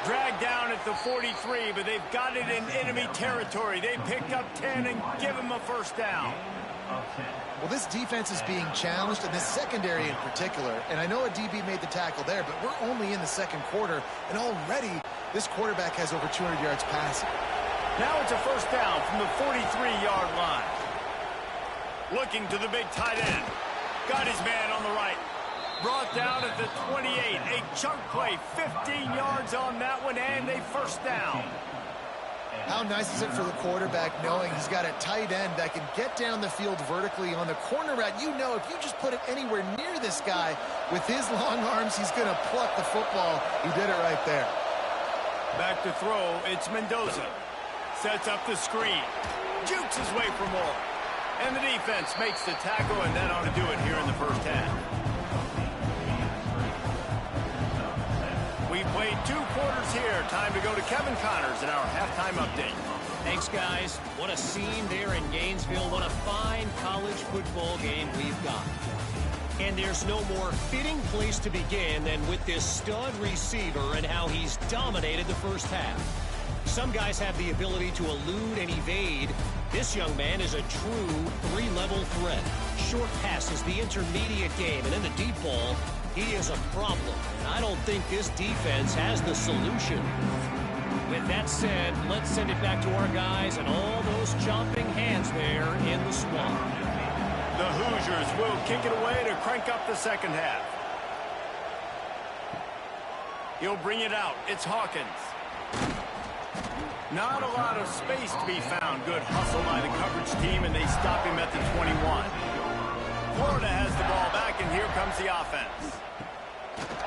Dragged down at the 43, but they've got it in enemy territory. They pick up 10 and give him a 1st down. Well, this defense is being challenged, and this secondary in particular. And I know a DB made the tackle there, but we're only in the 2nd quarter, and already this quarterback has over 200 yards passing. Now it's a 1st down from the 43-yard line. Looking to the big tight end. Got his man on the right. Brought down at the 28. A chunk play, 15 yards on that one, and a 1st down. How nice is it for the quarterback knowing he's got a tight end that can get down the field vertically on the corner route? You know, if you just put it anywhere near this guy with his long arms, he's going to pluck the football. He did it right there. Back to throw, it's Mendoza. Sets up the screen. Jukes his way for more. And the defense makes the tackle, and that ought to do it here in the first half. We played 2 quarters here. Time to go to Kevin Connors in our halftime update. Thanks, guys. What a scene there in Gainesville. What a fine college football game we've got. And there's no more fitting place to begin than with this stud receiver and how he's dominated the first half. Some guys have the ability to elude and evade. This young man is a true 3-level threat. Short passes, the intermediate game, and in the deep ball, he is a problem. And I don't think this defense has the solution. With that said, let's send it back to our guys and all those chomping hands there in the swamp. The Hoosiers will kick it away to crank up the second half. He'll bring it out. It's Hawkins. Not a lot of space to be found. Good hustle by the coverage team, and they stop him at the 21. Florida has the ball back, and here comes the offense.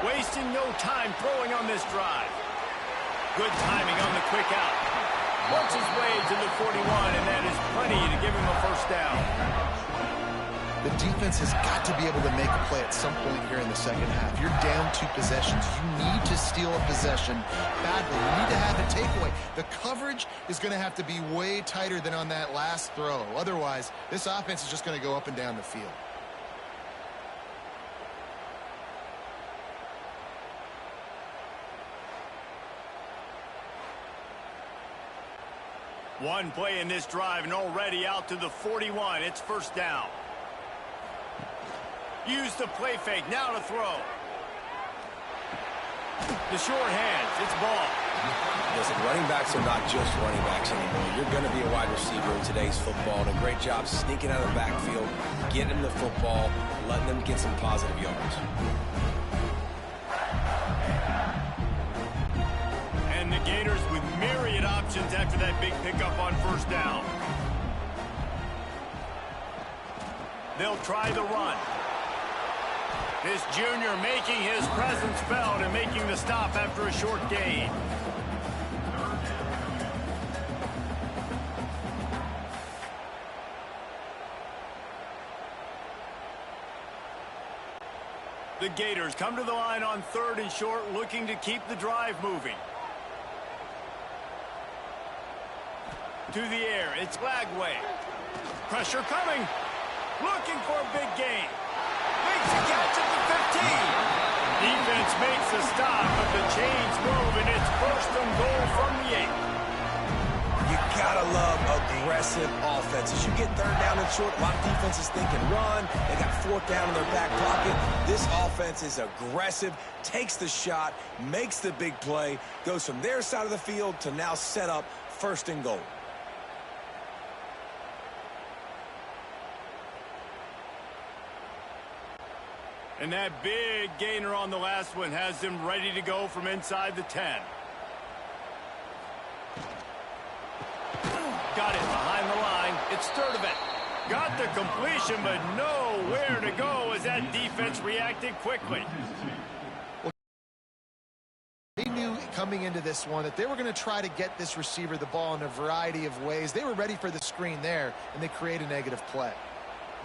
Wasting no time throwing on this drive. Good timing on the quick out. Works his way to the 41, and that is plenty to give him a first down. The defense has got to be able to make a play at some point here in the second half. You're down 2 possessions. You need to steal a possession badly. You need to have a takeaway. The coverage is going to have to be way tighter than on that last throw. Otherwise, this offense is just going to go up and down the field. One play in this drive and already out to the 41. It's first down. Use the play fake. Now to throw. The short hands. It's ball. Listen, running backs are not just running backs anymore. You're going to be a wide receiver in today's football. And a great job sneaking out of the backfield, getting them the football, letting them get some positive yards. And the Gators with myriad options after that big pickup on first down. They'll try the run. This junior making his presence felt and making the stop after a short gain. The Gators come to the line on 3rd and short, looking to keep the drive moving. To the air, it's Lagway. Pressure coming. Looking for a big gain. Makes a catch at the 15. Defense makes a stop, but the chains move, and it's 1st and goal from the 8. You gotta love aggressive offenses. You get 3rd down and short, a lot of defenses thinking run. They got 4th down in their back pocket. This offense is aggressive, takes the shot, makes the big play, goes from their side of the field to now set up 1st and goal. And that big gainer on the last one has them ready to go from inside the 10. Got it behind the line. It's Sturdivant. Got the completion, but nowhere to go as that defense reacted quickly. They knew coming into this one that they were going to try to get this receiver the ball in a variety of ways. They were ready for the screen there, and they create a negative play.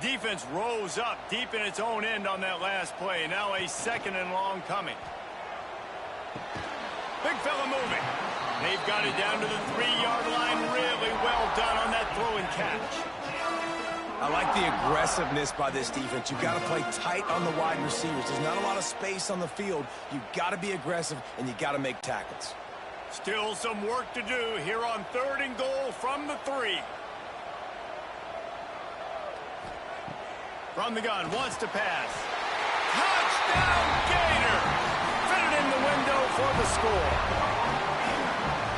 Defense rose up deep in its own end on that last play. Now a 2nd and long coming. Big fella moving. They've got it down to the 3-yard line. Really well done on that throw and catch. I like the aggressiveness by this defense. You've got to play tight on the wide receivers. There's not a lot of space on the field. You've got to be aggressive, and you've got to make tackles. Still some work to do here on 3rd and goal from the 3. From the gun, wants to pass. Touchdown, Gator! Fitted in the window for the score.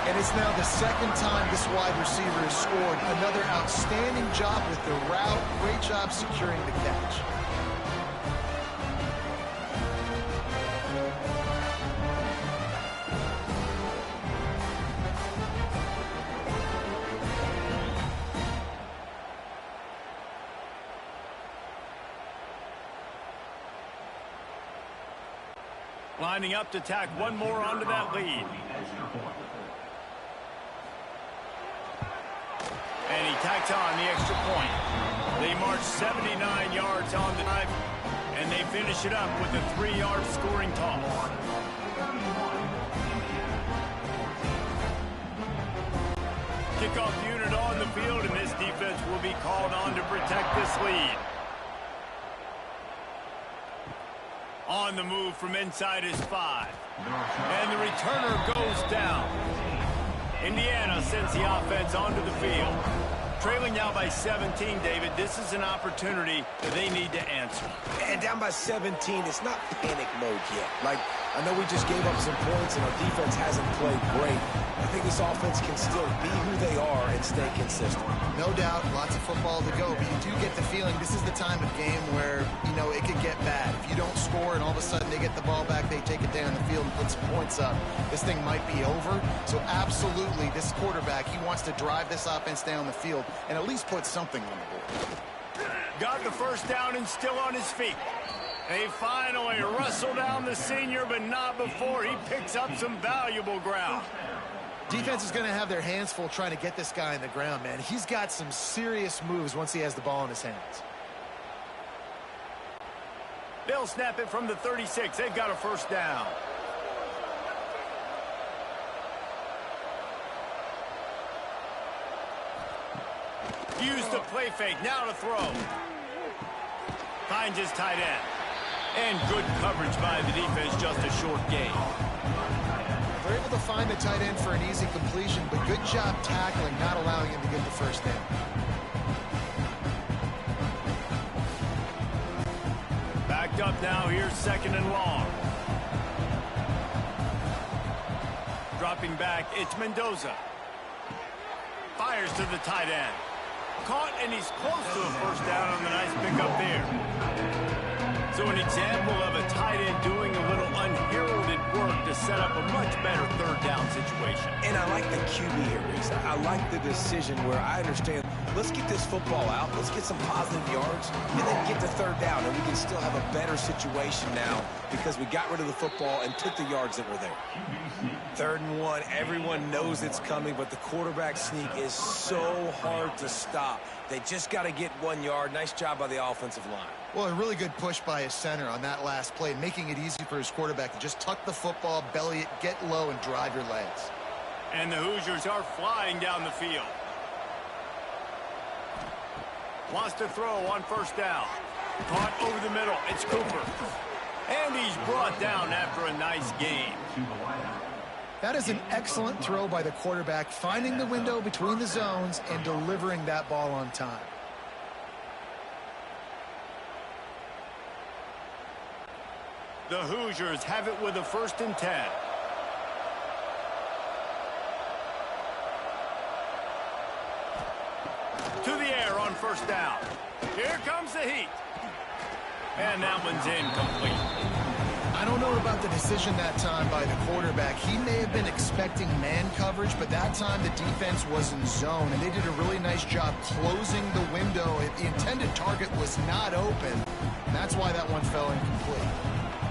And it's now the 2nd time this wide receiver has scored. Another outstanding job with the route. Great job securing the catch. Lining up to tack one more onto that lead. on the extra point. They march 79 yards on the drive, and they finish it up with a 3-yard scoring toss. Kickoff unit on the field, and this defense will be called on to protect this lead. On the move from inside his 5. And the returner goes down. Indiana sends the offense onto the field. Trailing now by 17, David. This is an opportunity that they need to answer. And down by 17, it's not panic mode yet. Like, I know we just gave up some points and our defense hasn't played great. I think this offense can still be who they are and stay consistent. No doubt, lots of football to go, but you do get the feeling this is the time of game where, you know, it could get bad. If you don't score and all of a sudden they get the ball back, they take it down the field and put some points up, this thing might be over. So absolutely, this quarterback, he wants to drive this offense down the field and at least put something on the board. Got the first down and still on his feet. They finally wrestle down the senior, but not before he picks up some valuable ground. Defense is going to have their hands full trying to get this guy on the ground, man. He's got some serious moves once he has the ball in his hands. They'll snap it from the 36. They've got a first down. Use the play fake. Now to throw. Finds his tight end. And good coverage by the defense, just a short gain. They're able to find the tight end for an easy completion, but good job tackling, not allowing him to get the first down. Backed up now, here's 2nd and long. Dropping back, it's Mendoza. Fires to the tight end. Caught, and he's close to a first down on the nice pickup there. So an example of a tight end doing a little unheralded work to set up a much better 3rd down situation. And I like the QB here, Reese. I like the decision where I understand, let's get this football out, let's get some positive yards, and then get to 3rd down, and we can still have a better situation now because we got rid of the football and took the yards that were there. 3rd and 1, everyone knows it's coming, but the quarterback sneak is so hard to stop. They just got to get 1 yard. Nice job by the offensive line. Well, a really good push by his center on that last play, making it easy for his quarterback to just tuck the football, belly it, get low, and drive your legs. And the Hoosiers are flying down the field. Wants to throw on first down. Caught over the middle. It's Cooper. And he's brought down after a nice gain. That is an excellent throw by the quarterback, finding the window between the zones and delivering that ball on time. The Hoosiers have it with a 1st and 10. To the air on first down. Here comes the heat. And that one's incomplete. I don't know about the decision that time by the quarterback. He may have been expecting man coverage, but that time the defense was in zone, and they did a really nice job closing the window. The intended target was not open. And that's why that one fell incomplete.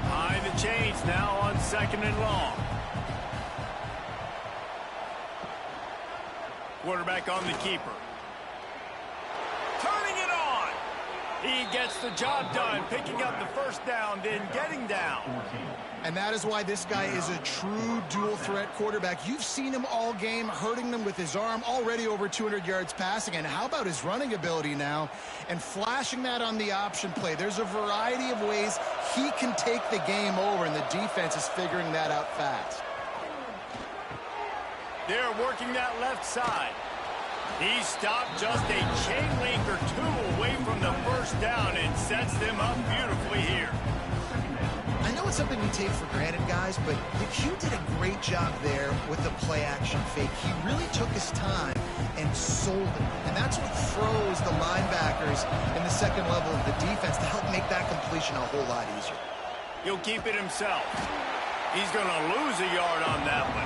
Behind the chains now on 2nd and long. Quarterback on the keeper. Turning it on. He gets the job done, picking up the first down, then getting down. And that is why this guy is a true dual-threat quarterback. You've seen him all game, hurting them with his arm, already over 200 yards passing. And how about his running ability now? And flashing that on the option play. There's a variety of ways he can take the game over, and the defense is figuring that out fast. They're working that left side. He stopped just a chain link or 2 away from the first down and sets them up beautifully here. I know it's something we take for granted, guys, but the Q did a great job there with the play-action fake. He really took his time and sold it. And that's what froze the linebackers in the 2nd level of the defense to help make that completion a whole lot easier. He'll keep it himself. He's going to lose a yard on that one.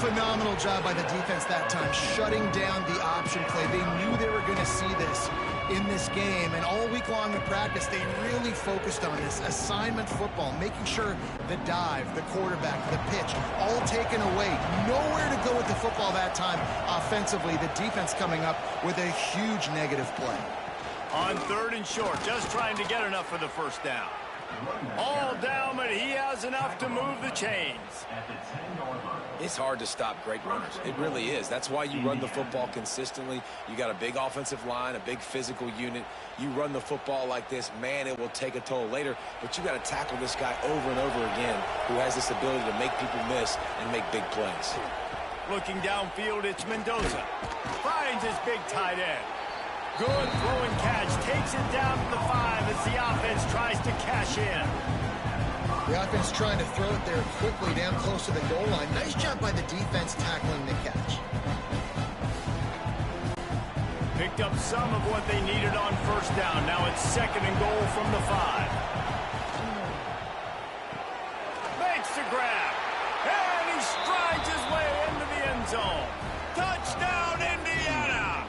Phenomenal job by the defense that time, shutting down the option play. They knew they were going to see this in this game, and all week long in practice, they really focused on this assignment football, making sure the dive, the quarterback, the pitch, all taken away. Nowhere to go with the football that time offensively. The defense coming up with a huge negative play. On 3rd and short, just trying to get enough for the first down. All down, but he has enough to move the chains. It's hard to stop great runners. It really is. That's why you run the football consistently. You got a big offensive line, a big physical unit. You run the football like this, man, it will take a toll later. But you got to tackle this guy over and over again who has this ability to make people miss and make big plays. Looking downfield, it's Mendoza. Finds his big tight end. Good throw and catch. Takes it down to the 5 as the offense tries to cash in. The offense trying to throw it there quickly down close to the goal line. Nice job by the defense tackling the catch. Picked up some of what they needed on first down. Now it's 2nd and goal from the 5. Makes the grab. And he strides his way into the end zone. Touchdown, Indiana!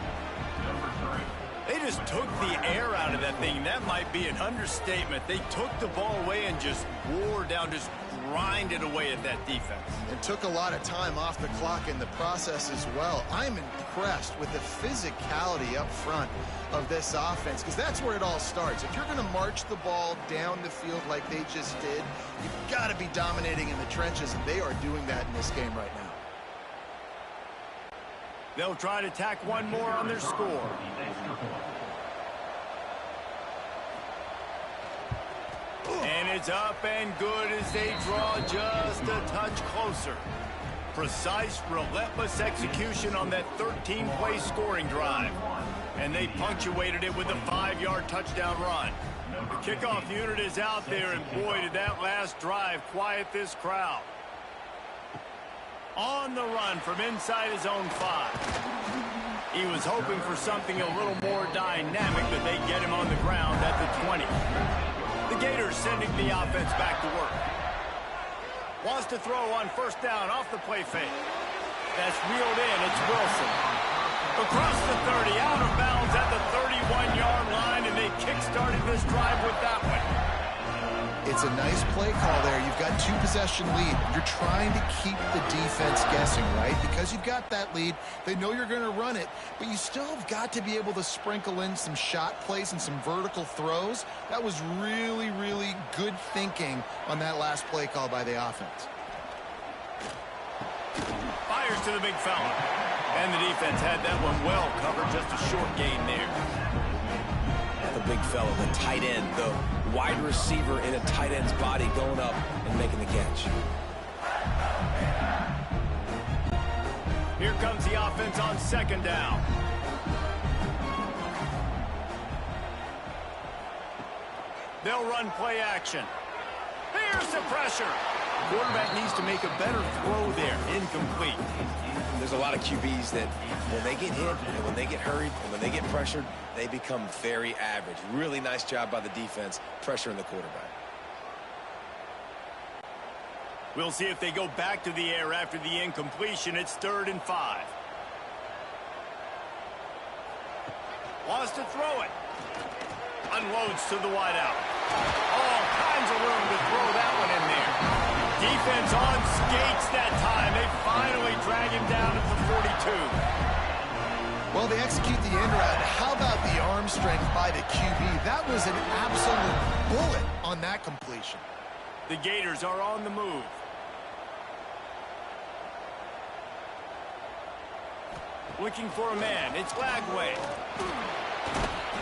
They just took the air out of that thing. That might be an understatement. They took the ball away and just wore down, just grinded away at that defense. And took a lot of time off the clock in the process as well. I'm impressed with the physicality up front of this offense, because that's where it all starts. If you're going to march the ball down the field like they just did, you've got to be dominating in the trenches, and they are doing that in this game right now. They'll try to tack one more on their score. And it's up and good as they draw just a touch closer. Precise, relentless execution on that 13-play scoring drive. And they punctuated it with a 5-yard touchdown run. The kickoff unit is out there, and boy, did that last drive quiet this crowd. On the run from inside his own 5. He was hoping for something a little more dynamic, but they get him on the ground at the 20. The Gators sending the offense back to work. Wants to throw on first down off the play fake. That's reeled in. It's Wilson. Across the 30, out of bounds at the 31-yard line, and they kick-started this drive with that one. It's a nice play call there. You've got 2-possession lead. You're trying to keep the defense guessing, right? Because you've got that lead, they know you're going to run it, but you still have got to be able to sprinkle in some shot plays and some vertical throws. That was really, really good thinking on that last play call by the offense. Fires to the big fella. And the defense had that one well covered, just a short gain there. The big fella, the tight end, the wide receiver in a tight end's body going up and making the catch. Here comes the offense on 2nd down. They'll run play action. Here's the pressure. Quarterback needs to make a better throw there. Incomplete. There's a lot of QBs that when they get hit and when they get hurried and when they get pressured, they become very average. Really nice job by the defense pressuring the quarterback. We'll see if they go back to the air after the incompletion. It's 3rd and 5. Wants to throw it. Unloads to the wideout. All kinds of room to throw that one in there. Defense on skates that time. They finally drag him down at the 42. Well, they execute the end route. How about the arm strength by the QB? That was an absolute bullet on that completion. The Gators are on the move. Looking for a man. It's Lagway.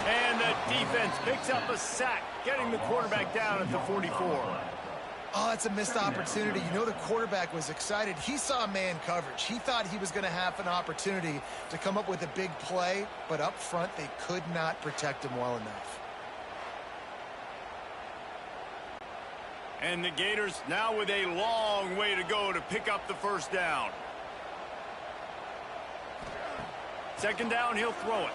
And the defense picks up a sack, getting the quarterback down at the 44. Oh, that's a missed opportunity. You know, the quarterback was excited. He saw man coverage. He thought he was going to have an opportunity to come up with a big play, but up front, they could not protect him well enough. And the Gators now with a long way to go to pick up the first down. 2nd down, he'll throw it.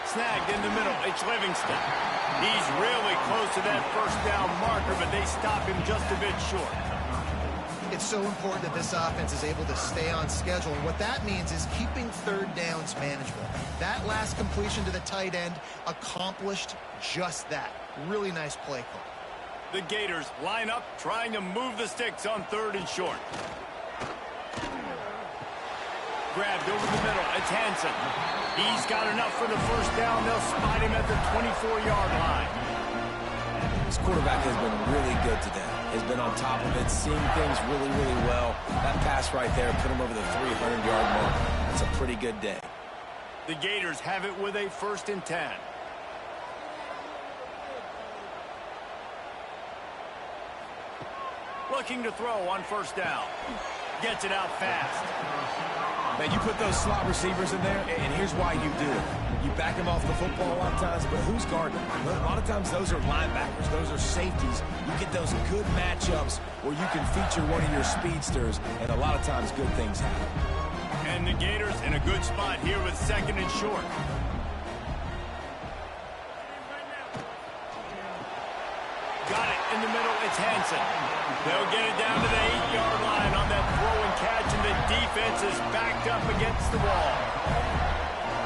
Snagged in the middle. It's Livingston. He's really close to that first down marker, but they stop him just a bit short. It's so important that this offense is able to stay on schedule, and what that means is keeping third downs manageable. That last completion to the tight end accomplished just that. Really nice play call. The Gators line up, trying to move the sticks on 3rd and short. Grabbed over the middle. It's Hansen. He's got enough for the first down. They'll spot him at the 24-yard line. This quarterback has been really good today. Has been on top of it, seeing things really, really well. That pass right there put him over the 300-yard mark. That's a pretty good day. The Gators have it with a 1st and 10. Looking to throw on 1st down. Gets it out fast. Man, you put those slot receivers in there, and here's why you do it. You back them off the football a lot of times, but who's guarding them? A lot of times those are linebackers. Those are safeties. You get those good matchups where you can feature one of your speedsters, and a lot of times good things happen. And the Gators in a good spot here with 2nd and short. Got it in the middle. It's Hansen. They'll get it down to the 8-yard line on that throw and catch, and the defense is backed up against the wall.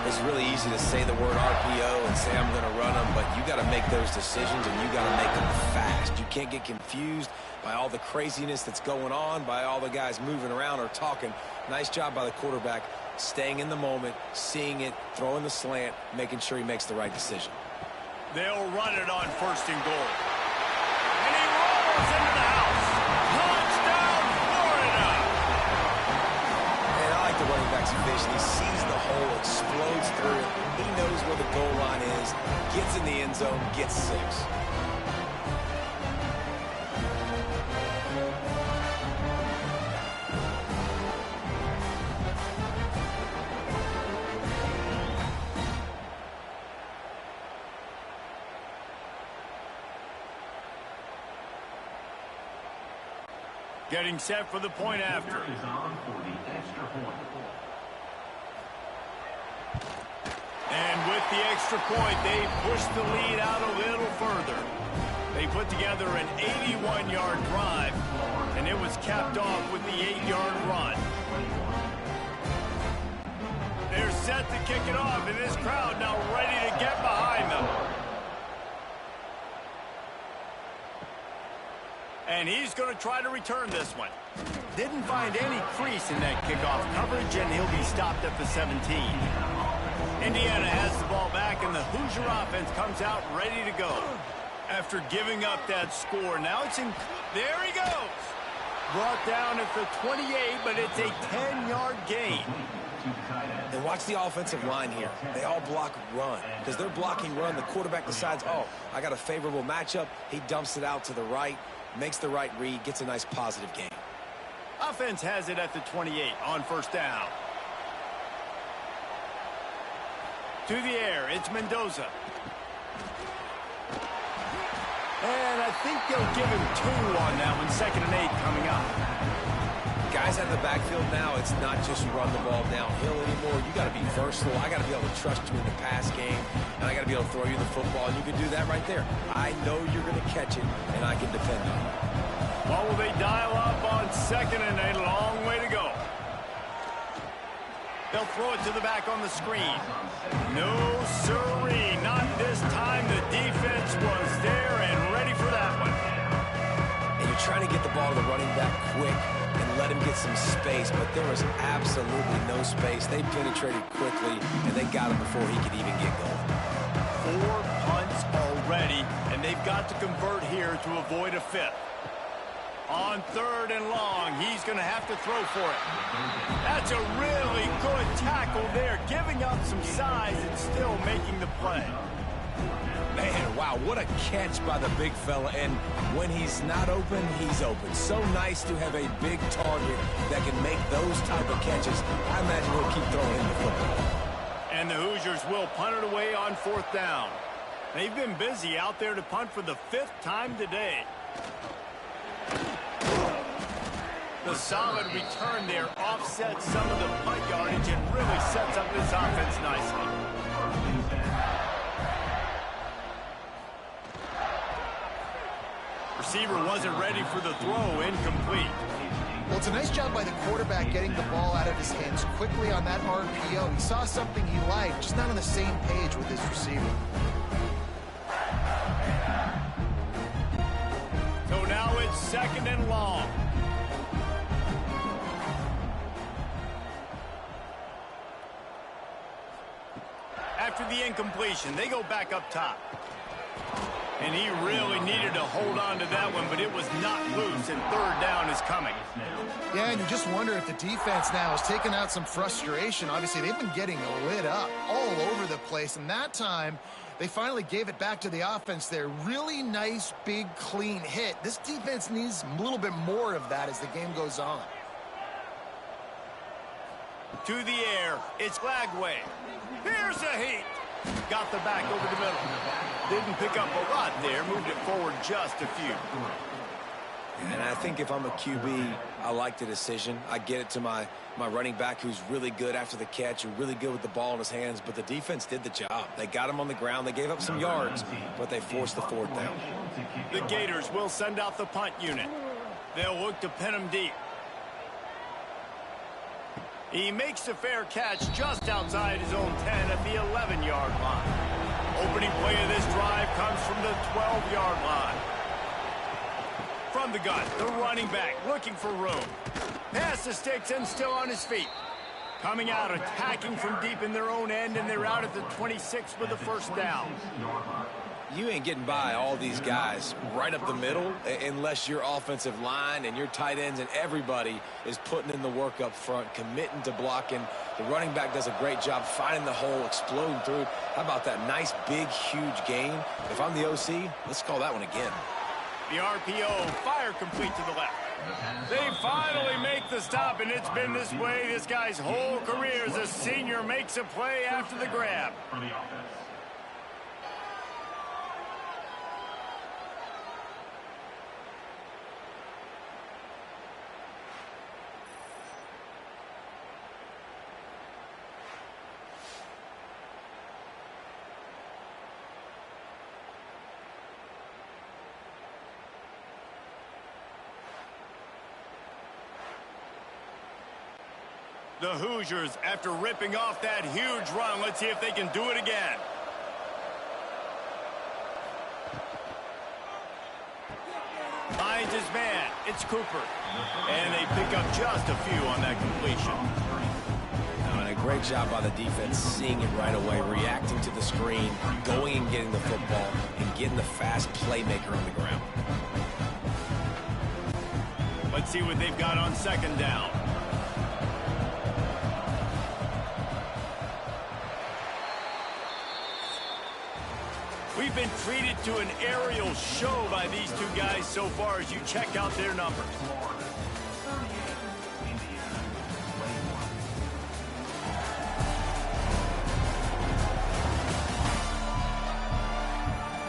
It's really easy to say the word RPO and say I'm going to run them, but you got to make those decisions, and you got to make them fast. You can't get confused by all the craziness that's going on, by all the guys moving around or talking. Nice job by the quarterback, staying in the moment, seeing it, throwing the slant, making sure he makes the right decision. They'll run it on 1st and goal. And he rolls into the house. Touchdown, Florida! And I like the running back's vision. He sees the hole, explodes through it. He knows where the goal line is, gets in the end zone, gets 6. Getting set for the point after. And with the extra point, they push the lead out a little further. They put together an 81-yard drive, and it was capped off with the 8-yard run. They're set to kick it off, and this crowd now ready to get behind them. And he's going to try to return this one. Didn't find any crease in that kickoff coverage, and he'll be stopped at the 17. Indiana has the ball back, and the Hoosier offense comes out ready to go. After giving up that score, now it's in. There he goes. Brought down at the 28, but it's a 10-yard gain. And watch the offensive line here. They all block run. Because they're blocking run, the quarterback decides, oh, I got a favorable matchup. He dumps it out to the right, makes the right read, gets a nice positive gain. Offense has it at the 28 on 1st down. To the air, it's Mendoza. And I think they'll give him 2 on that one. 2nd and 8 coming up. Guys out of the backfield now, it's not just run the ball downhill anymore. You got to be versatile. I got to be able to trust you in the pass game, and I got to be able to throw you the football, and you can do that right there. I know you're going to catch it, and I can depend on it. Well, will they dial up on 2nd and 8? A long way to go. They'll throw it to the back on the screen. No, sirree. Not this time. The defense was there and ready for that one. And you're trying to get the ball to the running back quick and let him get some space, but there was absolutely no space. They penetrated quickly, and they got him before he could even get going. 4 punts already, and they've got to convert here to avoid a 5th. On 3rd and long, he's going to have to throw for it. That's a really good tackle there, giving up some size and still making the play. Man, wow, what a catch by the big fella. And when he's not open, he's open. So nice to have a big target that can make those type of catches. I imagine he'll keep throwing in the football. And the Hoosiers will punt it away on 4th down. They've been busy out there to punt for the 5th time today. The solid return there offsets some of the punt yardage and really sets up this offense nicely. receiver wasn't ready for the throw. Incomplete. Well, it's a nice job by the quarterback getting the ball out of his hands quickly on that RPO. He saw something he liked, just not on the same page with his receiver. So now it's 2nd and long. After the incompletion, they go back up top. And he really needed to hold on to that one, but it was not loose, and 3rd down is coming. Yeah, and you just wonder if the defense now has taken out some frustration. Obviously, they've been getting lit up all over the place, and that time they finally gave it back to the offense there. Really nice, big, clean hit. This defense needs a little bit more of that as the game goes on. To the air, it's Lagway. Here's a heat. Got the back over the middle. Didn't pick up a lot there. Moved it forward just a few. And I think if I'm a QB, I like the decision. I get it to my running back who's really good after the catch and really good with the ball in his hands. But the defense did the job. They got him on the ground. They gave up some yards, but they forced the 4th down. The Gators will send out the punt unit. They'll look to pin him deep. He makes a fair catch just outside his own 10 at the 11-yard line. Opening play of this drive comes from the 12-yard line. From the gun, the running back looking for room. Pass the sticks and still on his feet. Coming out, attacking from deep in their own end, and they're out at the 26 with the 1st down. You ain't getting by all these guys right up the middle unless your offensive line and your tight ends and everybody is putting in the work up front, committing to blocking. The running back does a great job finding the hole, exploding through. How about that nice, big, huge gain? If I'm the OC, let's call that one again. The RPO, fire complete to the left. They finally make the stop, and it's been this way this guy's whole career as a senior makes a play after the grab. The Hoosiers, after ripping off that huge run, let's see if they can do it again. Finds his man. It's Cooper. And they pick up just a few on that completion. And a great job by the defense, seeing it right away, reacting to the screen, going and getting the football, and getting the fast playmaker on the ground. Let's see what they've got on 2nd down. We've been treated to an aerial show by these two guys so far as you check out their numbers.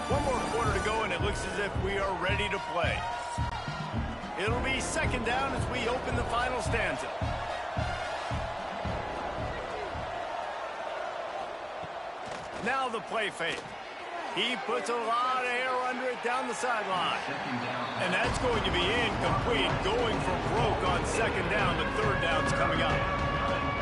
One more quarter to go, and it looks as if we are ready to play. It'll be 2nd down as we open the final stanza. Now the play fake. He puts a lot of air under it down the sideline. And that's going to be incomplete, going for broke on 2nd down. The 3rd down's coming up.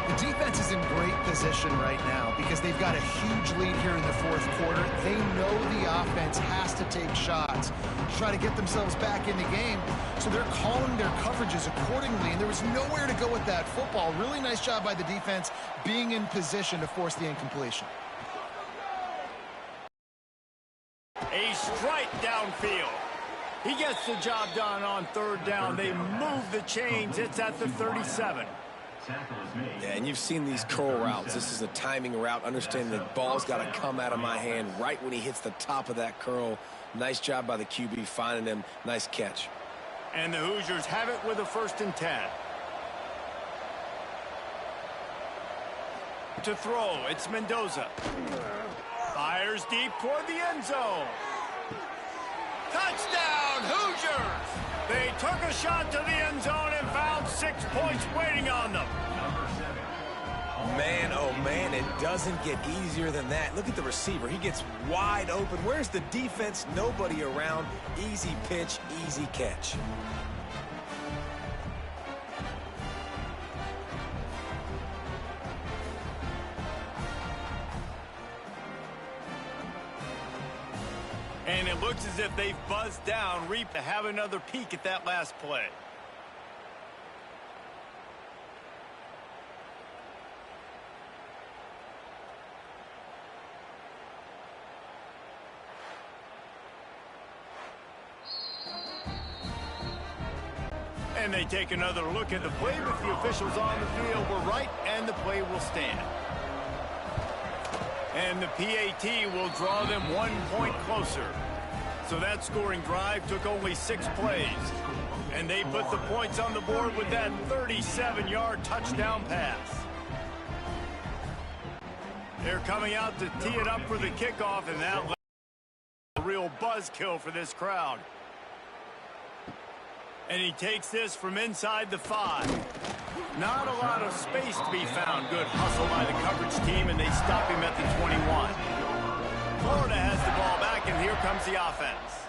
The defense is in great position right now because they've got a huge lead here in the 4th quarter. They know the offense has to take shots to try to get themselves back in the game. So they're calling their coverages accordingly, and there was nowhere to go with that football. Really nice job by the defense being in position to force the incompletion. A strike downfield. He gets the job done on 3rd down. They move the chains. It's at the 37. Yeah, and you've seen these curl routes. This is a timing route. Understand the ball's got to come out of my hand right when he hits the top of that curl. Nice job by the QB finding him. Nice catch. And the Hoosiers have it with a 1st and 10. To throw, it's Mendoza. Fires deep toward the end zone. Touchdown, Hoosiers! They took a shot to the end zone and found 6 points waiting on them. Man, oh man, it doesn't get easier than that. Look at the receiver. He gets wide open. Where's the defense? Nobody around. Easy pitch, easy catch. And it looks as if they've buzzed down, Reap to have another peek at that last play. And they take another look at the play, but the officials on the field were right, and the play will stand. And the PAT will draw them 1 point closer. So that scoring drive took only 6 plays. And they put the points on the board with that 37-yard touchdown pass. They're coming out to tee it up for the kickoff, and that was a real buzzkill for this crowd. And he takes this from inside the 5. Not a lot of space to be found. Good hustle by the coverage team, and they stop him at the 21. Florida has the ball back, and here comes the offense.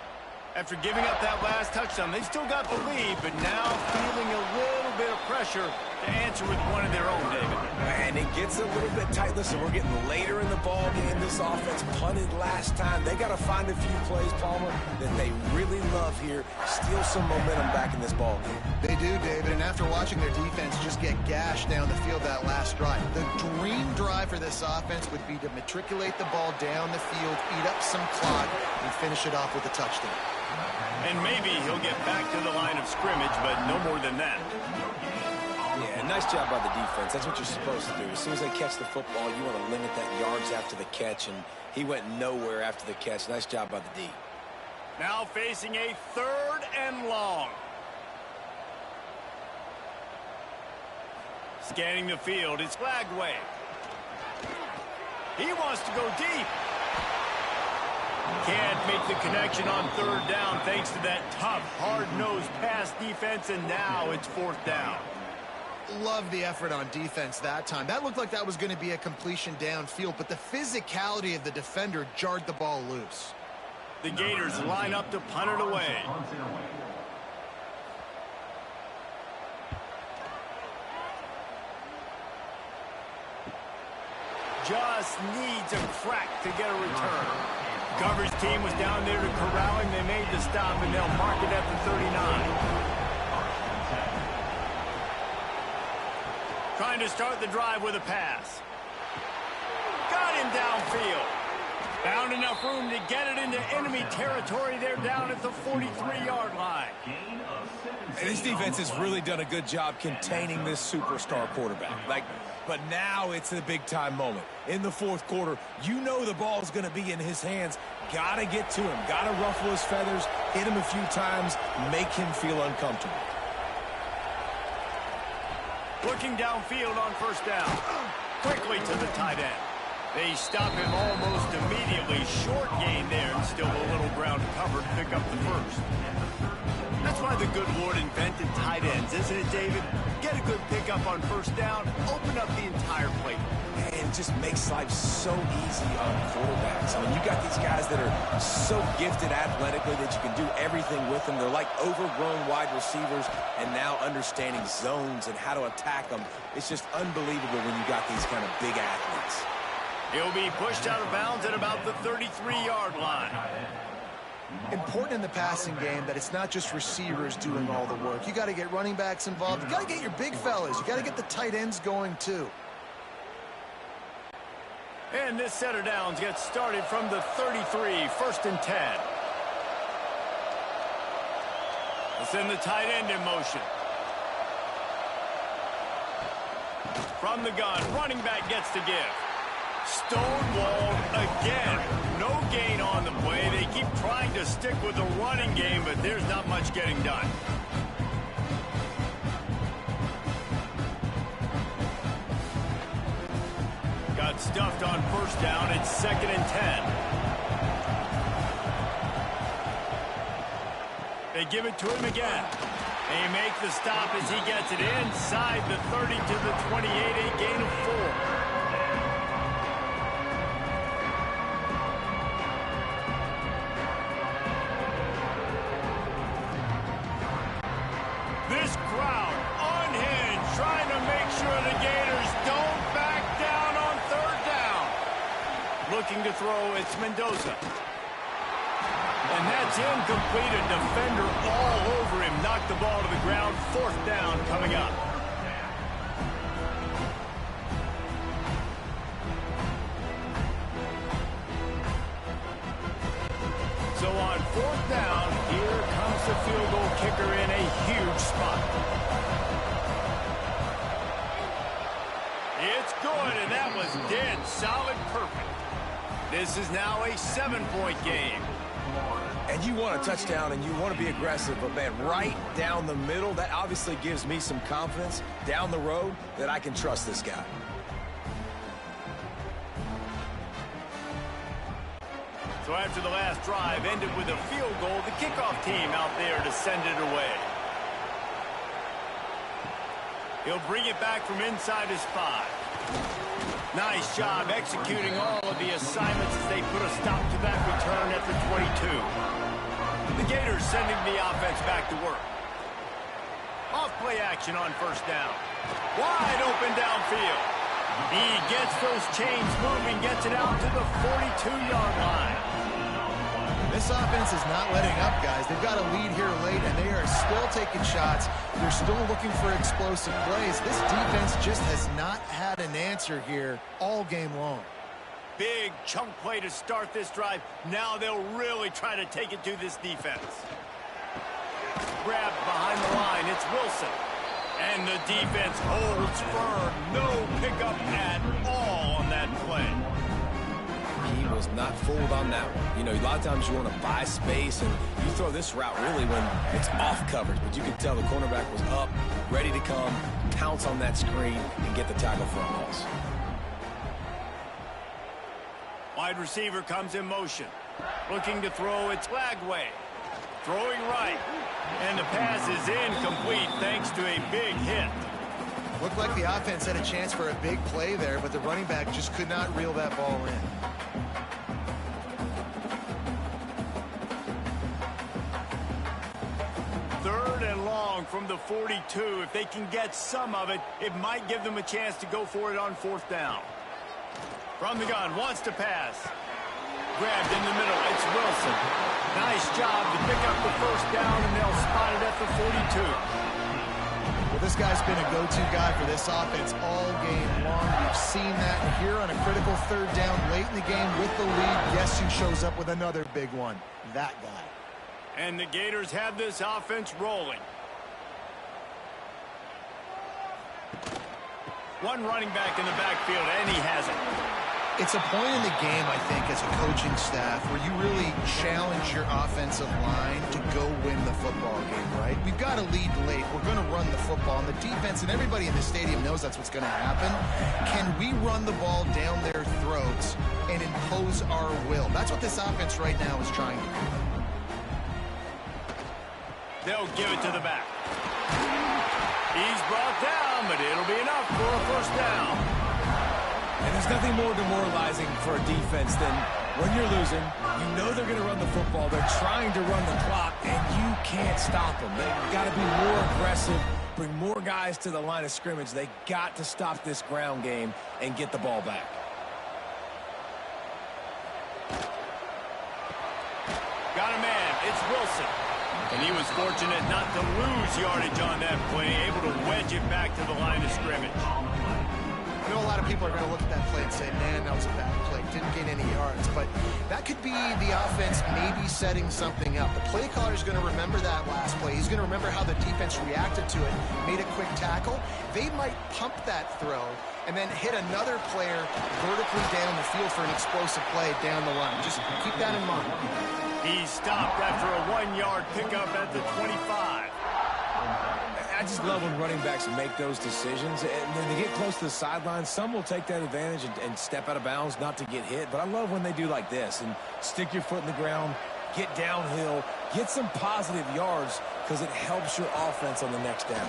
After giving up that last touchdown, they've still got the lead, but now feeling a little bit of pressure to answer with one of their own, David. And it gets a little bit tight. Listen, we're getting later in the ball game. This offense punted last time. They got to find a few plays, Palmer, that they really love here. Steal some momentum back in this ball game. They do, David, and after watching their defense just get gashed down the field that last drive, the dream drive for this offense would be to matriculate the ball down the field, eat up some clock, and finish it off with a touchdown. And maybe he'll get back to the line of scrimmage, but no more than that. Yeah, nice job by the defense. That's what you're supposed to do. As soon as they catch the football, you want to limit that yards after the catch, and he went nowhere after the catch. Nice job by the D. Now facing a 3rd and long. Scanning the field, it's flag wave. He wants to go deep. Can't make the connection on 3rd down thanks to that tough, hard-nosed pass defense, and now it's 4th down. Love the effort on defense that time. That looked like that was going to be a completion downfield, but the physicality of the defender jarred the ball loose. The Gators line up to punt it away. Just needs a crack to get a return. Coverage team was down there to corral him. They made the stop, and they'll mark it at the 39. Trying to start the drive with a pass. Got him downfield. Found enough room to get it into enemy territory. They're down at the 43-yard line. And this defense has really done a good job containing this superstar quarterback. But now it's a big-time moment. In the 4th quarter, you know the ball's going to be in his hands. Got to get to him. Got to ruffle his feathers, hit him a few times, make him feel uncomfortable. Looking downfield on 1st down. Quickly to the tight end. They stop him almost immediately. Short gain there, and still a little ground covered to pick up the 1st. That's why the good Lord invented tight ends, isn't it, David? Get a good pickup on 1st down, open up the entire plate. And just makes life so easy on quarterbacks. I mean, you got these guys that are so gifted athletically that you can do everything with them. They're like overgrown wide receivers, and now understanding zones and how to attack them. It's just unbelievable when you got these kind of big athletes. He'll be pushed out of bounds at about the 33-yard line. Important in the passing game that it's not just receivers doing all the work. You got to get running backs involved. You got to get your big fellas. You got to get the tight ends going too. And this set of downs gets started from the 33, 1st and 10. Let's send the tight end in motion. From the gun, running back gets to give. Stonewalled again. No gain on the play. They keep trying to stick with the running game, but there's not much getting done. Got stuffed on 1st down. It's 2nd and 10. They give it to him again. They make the stop as he gets it inside the 30 to the 28, a gain of 4. This crowd unhinged, trying to make sure the Gators don't back down on 3rd down. Looking to throw, it's Mendoza. And that's incomplete. A defender all over him. Knocked the ball to the ground. 4th down coming up. So on 4th down, here comes the field goal kicker in a huge spot. It's good, and that was dead solid perfect. This is now a 7-point game. And you want a touchdown and you want to be aggressive, but man, right down the middle, that obviously gives me some confidence down the road that I can trust this guy. So after the last drive ended with a field goal, the kickoff team out there to send it away. He'll bring it back from inside his 5. Nice job executing all of the assignments as they put a stop to that return at the 22. The Gators sending the offense back to work. Off play action on 1st down. Wide open downfield. He gets those chains moving, gets it out to the 42-yard line. This offense is not letting up, guys. They've got a lead here late, and they are still taking shots. They're still looking for explosive plays. This defense just has not had an answer here all game long. Big chunk play to start this drive. Now they'll really try to take it to this defense. Grabbed behind the line. It's Wilson. And the defense holds firm. No pickup at all on that play. He was not fooled on that one. You know, a lot of times you want to buy space, and you throw this route really when it's off coverage. But you can tell the cornerback was up, ready to come, pounce on that screen, and get the tackle for a loss. Wide receiver comes in motion. Looking to throw, it's Lagway. Throwing right. And the pass is incomplete thanks to a big hit. Looked like the offense had a chance for a big play there, but the running back just could not reel that ball in. Third and long from the 42. If they can get some of it, it might give them a chance to go for it on 4th down. From the gun, wants to pass. Grabbed in the middle, it's Wilson. Nice job to pick up the 1st down, and they'll spot it at the 42. Well, this guy's been a go-to guy for this offense all game long. We've seen that here on a critical 3rd down late in the game with the lead. Guess who shows up with another big one? That guy. And the Gators have this offense rolling. One running back in the backfield, and he has it. It's a point in the game, I think, as a coaching staff where you really challenge your offensive line to go win the football game, right? We've got a lead late. We're going to run the football, and the defense and everybody in the stadium knows that's what's going to happen. Can we run the ball down their throats and impose our will? That's what this offense right now is trying to do. They'll give it to the back. He's brought down, but it'll be enough for a 1st down. And there's nothing more demoralizing for a defense than when you're losing, you know they're going to run the football, they're trying to run the clock, and you can't stop them. They've got to be more aggressive, bring more guys to the line of scrimmage. They got to stop this ground game and get the ball back. Got a man, it's Wilson. And he was fortunate not to lose yardage on that play, able to wedge it back to the line of scrimmage. I know a lot of people are going to look at that play and say, man, that was a bad play. Didn't gain any yards. But that could be the offense maybe setting something up. The play caller is going to remember that last play. He's going to remember how the defense reacted to it, made a quick tackle. They might pump that throw and then hit another player vertically down the field for an explosive play down the line. Just keep that in mind. He stopped after a 1-yard pickup at the 25. I just love when running backs make those decisions. And when they get close to the sideline, some will take that advantage and step out of bounds not to get hit. But I love when they do like this and stick your foot in the ground, get downhill, get some positive yards because it helps your offense on the next down.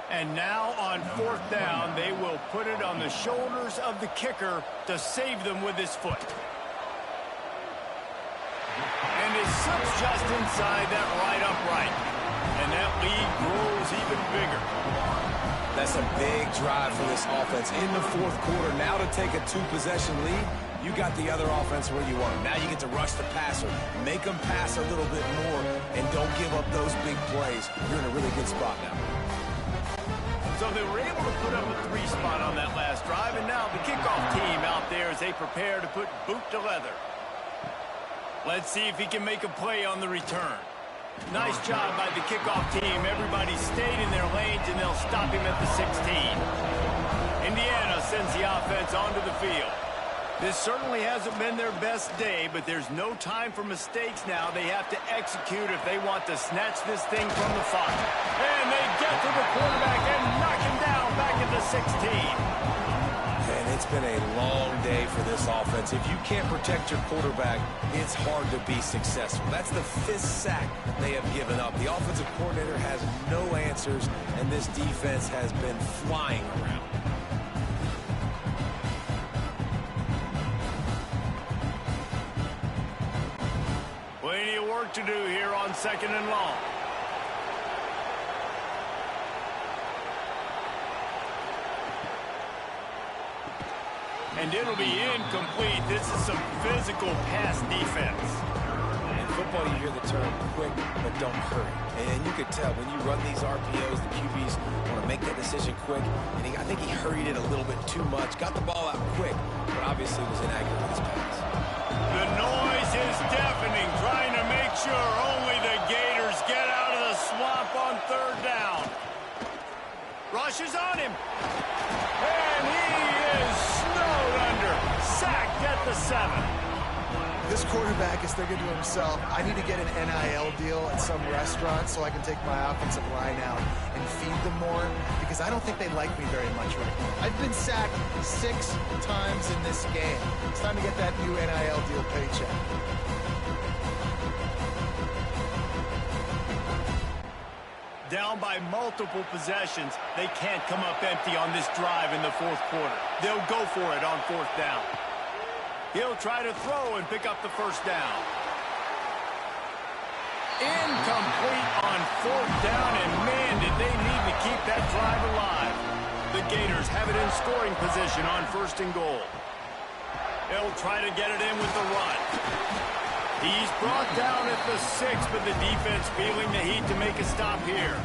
And now on fourth down, they will put it on the shoulders of the kicker to save them with his foot. And it slips just inside that right upright. And that lead grows even bigger. That's a big drive for this offense in the fourth quarter. Now to take a two-possession lead, you got the other offense where you want them. Now you get to rush the passer, make them pass a little bit more, and don't give up those big plays. You're in a really good spot now. So they were able to put up a 3 spot on that last drive, and now the kickoff team out there as they prepare to put boot to leather. Let's see if he can make a play on the return. Nice job by the kickoff team. Everybody stayed in their lanes, and they'll stop him at the 16. Indiana sends the offense onto the field. This certainly hasn't been their best day, but there's no time for mistakes now. They have to execute if they want to snatch this thing from the 5. And they get to the quarterback and knock him down back at the 16. And it's been a long day for this offense. If you can't protect your quarterback, it's hard to be successful. That's the 5th sack they have given up. The offensive coordinator has no answers, and this defense has been flying around. Plenty of work to do here on 2nd and long. And it'll be incomplete. This is some physical pass defense. In football, you hear the term quick, but don't hurry. And you could tell when you run these RPOs, the QBs want to make that decision quick. And I think he hurried it a little bit too much. Got the ball out quick, but obviously was inaccurate with his pass. The noise is deafening, trying to make sure only the Gators get out of the swamp on 3rd down. Rushes on him. And he is snowed under. Sacked at the 7. This quarterback is thinking to himself, I need to get an NIL deal at some restaurant so I can take my offensive line out and feed them more, because I don't think they like me very much right now. I've been sacked 6 times in this game. It's time to get that new NIL deal paycheck. Down by multiple possessions, they can't come up empty on this drive in the 4th quarter. They'll go for it on 4th down. He'll try to throw and pick up the 1st down. Incomplete on 4th down, and man, did they need to keep that drive alive. The Gators have it in scoring position on 1st and goal. They'll try to get it in with the run. He's brought down at the 6, but the defense feeling the heat to make a stop here.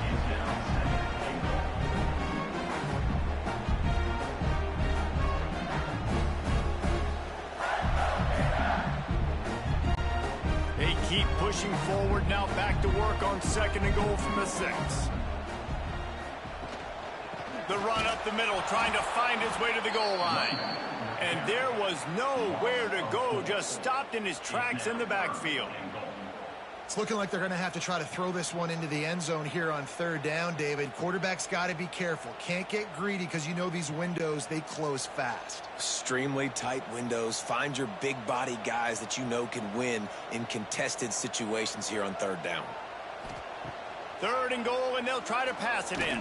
They keep pushing forward, now back to work on 2nd and goal from the 6. The run up the middle, trying to find his way to the goal line. And there was nowhere to go, just stopped in his tracks in the backfield. It's looking like they're going to have to try to throw this one into the end zone here on 3rd down, David. Quarterback's got to be careful. Can't get greedy because you know these windows, they close fast. Extremely tight windows. Find your big body guys that you know can win in contested situations here on 3rd down. 3rd and goal, and they'll try to pass it in.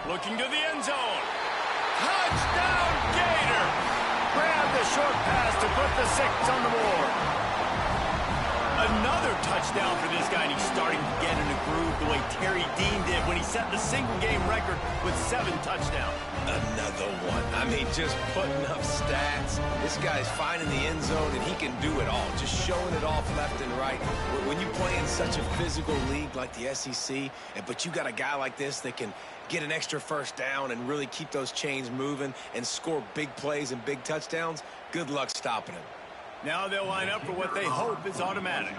Looking to the end zone. Touchdown, Gator! Grab the short pass to put the 6 on the board. Another touchdown for this guy, and he's starting to get in a groove the way Terry Dean did when he set the single-game record with 7 touchdowns. Another one. I mean, just putting up stats. This guy's finding the end zone, and he can do it all. Just showing it off left and right. When you play in such a physical league like the SEC, but you got a guy like this that can get an extra 1st down and really keep those chains moving and score big plays and big touchdowns, good luck stopping him. Now they'll line up for what they hope is automatic.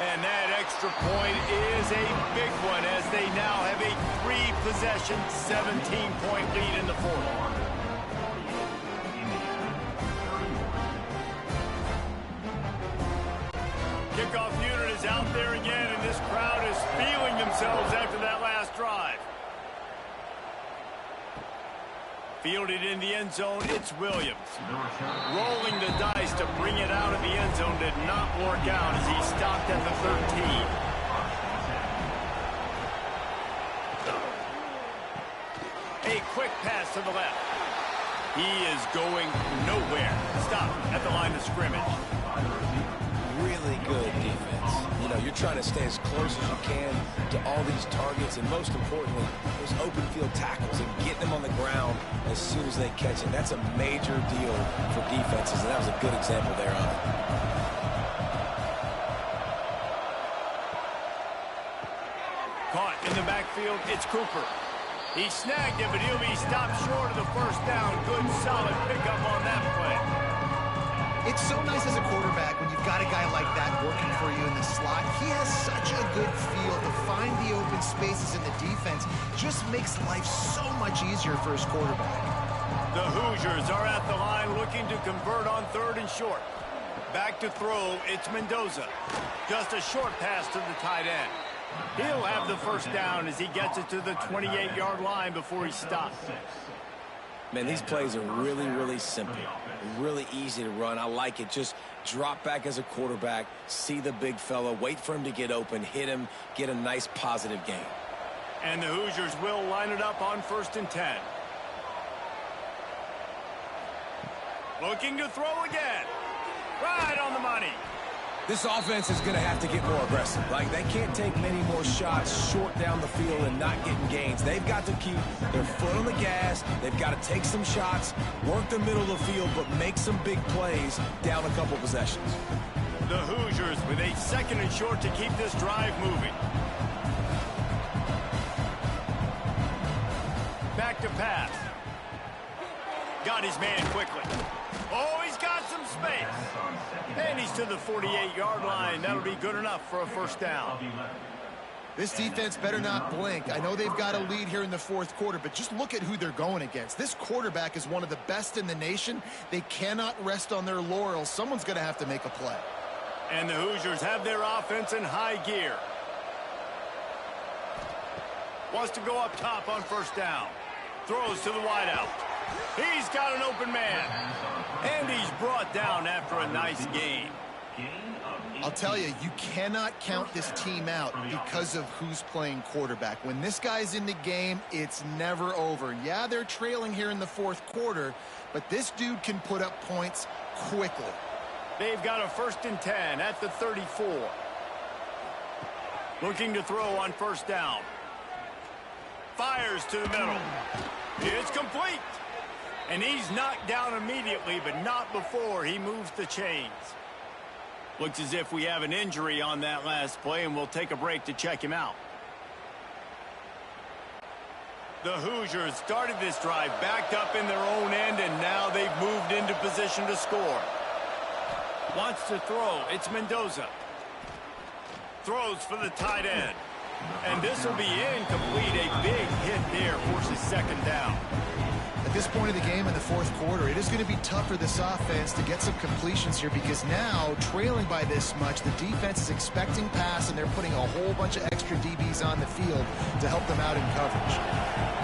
And that extra point is a big one as they now have a 3-possession, 17-point lead in the 4th. Kickoff unit is out there again, and this crowd is feeling themselves after that last drive. Fielded in the end zone, it's Williams. Rolling the dice to bring it out of the end zone did not work out as he stopped at the 13. A quick pass to the left. He is going nowhere. Stop at the line of scrimmage. Really good defense. You know, you're trying to stay as close as you can to all these targets, and most importantly, those open field tackles and getting them on the ground as soon as they catch it. That's a major deal for defenses, and that was a good example there on it. Caught in the backfield, it's Cooper. He snagged it, but he'll be stopped short of the first down. Good, solid pickup on that play. It's so nice as a quarterback when you've got a guy like that working for you in the slot. He has such a good feel to find the open spaces in the defense. Just makes life so much easier for his quarterback. The Hoosiers are at the line looking to convert on 3rd and short. Back to throw, it's Mendoza. Just a short pass to the tight end. He'll have the first down as he gets it to the 28-yard line before he stops. Man, these plays are really, really simple. Really easy to run. I like it. Just drop back as a quarterback, see the big fella, wait for him to get open, hit him, get a nice positive gain. And the Hoosiers will line it up on 1st and 10. Looking to throw again. Right on the money. This offense is going to have to get more aggressive. Like, they can't take many more shots short down the field and not getting gains. They've got to keep their foot on the gas. They've got to take some shots, work the middle of the field, but make some big plays down a couple possessions. The Hoosiers with a 2nd and short to keep this drive moving. Back to pass. Got his man quickly. Oh, he's got some space. And he's to the 48-yard line. That'll be good enough for a first down. This defense better not blink. I know they've got a lead here in the 4th quarter, but just look at who they're going against. This quarterback is one of the best in the nation. They cannot rest on their laurels. Someone's going to have to make a play. And the Hoosiers have their offense in high gear. Wants to go up top on first down. Throws to the wideout. He's got an open man. And he's brought down after a nice gain. I'll tell you, you cannot count this team out because of who's playing quarterback. When this guy's in the game, it's never over. Yeah, they're trailing here in the 4th quarter, but this dude can put up points quickly. They've got a 1st and 10 at the 34. Looking to throw on first down. Fires to the middle. It's complete. And he's knocked down immediately, but not before he moves the chains. Looks as if we have an injury on that last play, and we'll take a break to check him out. The Hoosiers started this drive backed up in their own end, and now they've moved into position to score. Wants to throw. It's Mendoza. Throws for the tight end. And this will be incomplete. A big hit there forces 2nd down. At this point of the game in the 4th quarter, it is going to be tough for this offense to get some completions here because now, trailing by this much, the defense is expecting pass, and they're putting a whole bunch of extra DBs on the field to help them out in coverage.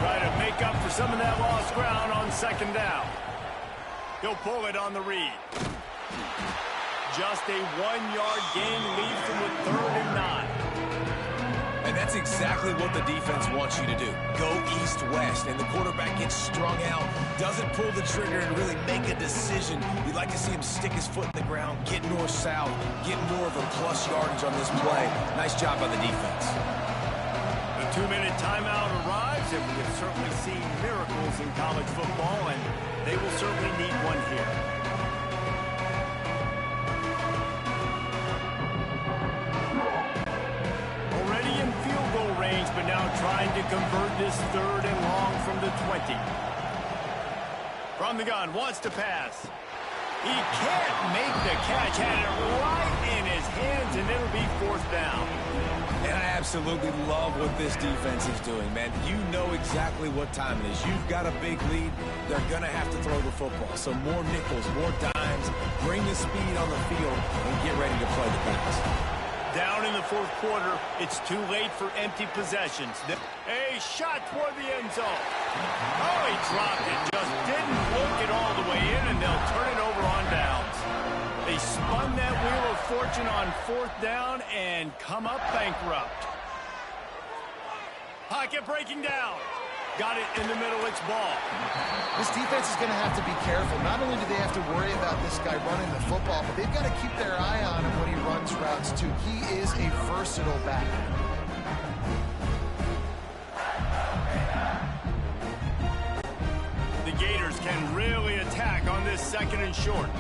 Try to make up for some of that lost ground on 2nd down. He'll pull it on the read. Just a 1-yard gain leaves them with 3rd and 9. And that's exactly what the defense wants you to do. Go east-west, and the quarterback gets strung out, doesn't pull the trigger and really make a decision. You'd like to see him stick his foot in the ground, get north-south, get more of a plus yardage on this play. Nice job by the defense. The 2-minute timeout arrives, and we have certainly seen miracles in college football, and they will certainly need one here. But now trying to convert this 3rd and long from the 20. From the gun, wants to pass. He can't make the catch. Had it right in his hands, and it'll be 4th down. And I absolutely love what this defense is doing, man. You know exactly what time it is. You've got a big lead. They're going to have to throw the football. So more nickels, more dimes, bring the speed on the field, and get ready to play the pass. Down in the fourth quarter, it's too late for empty possessions. A shot toward the end zone. Oh, he dropped it. Just didn't work it all the way in, and they'll turn it over on downs. They spun that wheel of fortune on fourth down and come up bankrupt. Pocket breaking down. Got it in the middle. It's ball. This defense is going to have to be careful. Not only do they have to worry about this guy running the football, but they've got to keep their eye on him when he runs routes, too. He is a versatile back. The Gators can really attack on this second and short.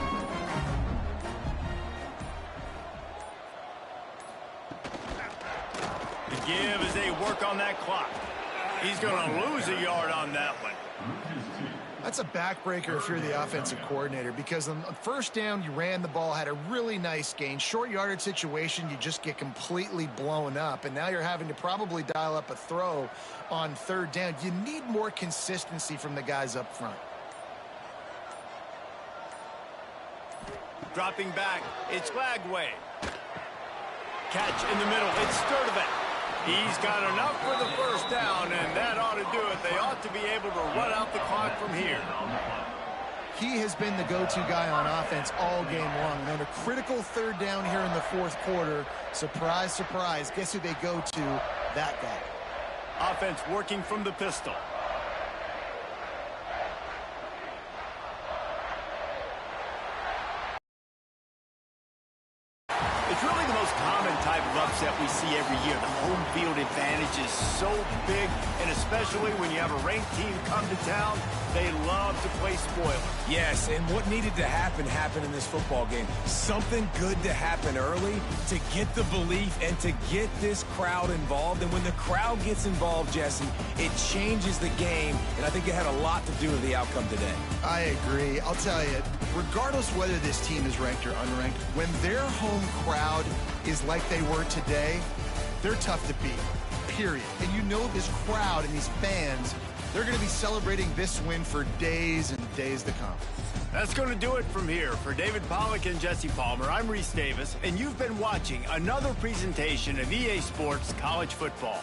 The give as they work on that clock. He's going to lose a yard on that one. That's a backbreaker if you're the offensive coordinator, because on first down, you ran the ball, had a really nice gain. Short yardage situation, you just get completely blown up, and now you're having to probably dial up a throw on third down. You need more consistency from the guys up front. Dropping back, it's Lagway. Catch in the middle, it's Sturdivant. He's got enough for the first down, and that ought to do it. They ought to be able to run out the clock from here. He has been the go-to guy on offense all game long. And on a critical third down here in the fourth quarter, surprise, surprise, guess who they go to? That guy. Offense working from the pistol. It's really the most common type of upset we see every year. The home field advantage is so big, and especially when you have a ranked team come to town, they love to play spoiler. Yes, and what needed to happen happened in this football game. Something good to happen early to get the belief and to get this crowd involved. And when the crowd gets involved, Jesse, it changes the game, and I think it had a lot to do with the outcome today. I agree. I'll tell you, regardless whether this team is ranked or unranked, when their home crowd is like they were today, they're tough to beat, period. And you know this crowd and these fans, they're going to be celebrating this win for days and days to come. That's going to do it from here. For David Pollack and Jesse Palmer, I'm Reese Davis, and you've been watching another presentation of EA Sports College Football.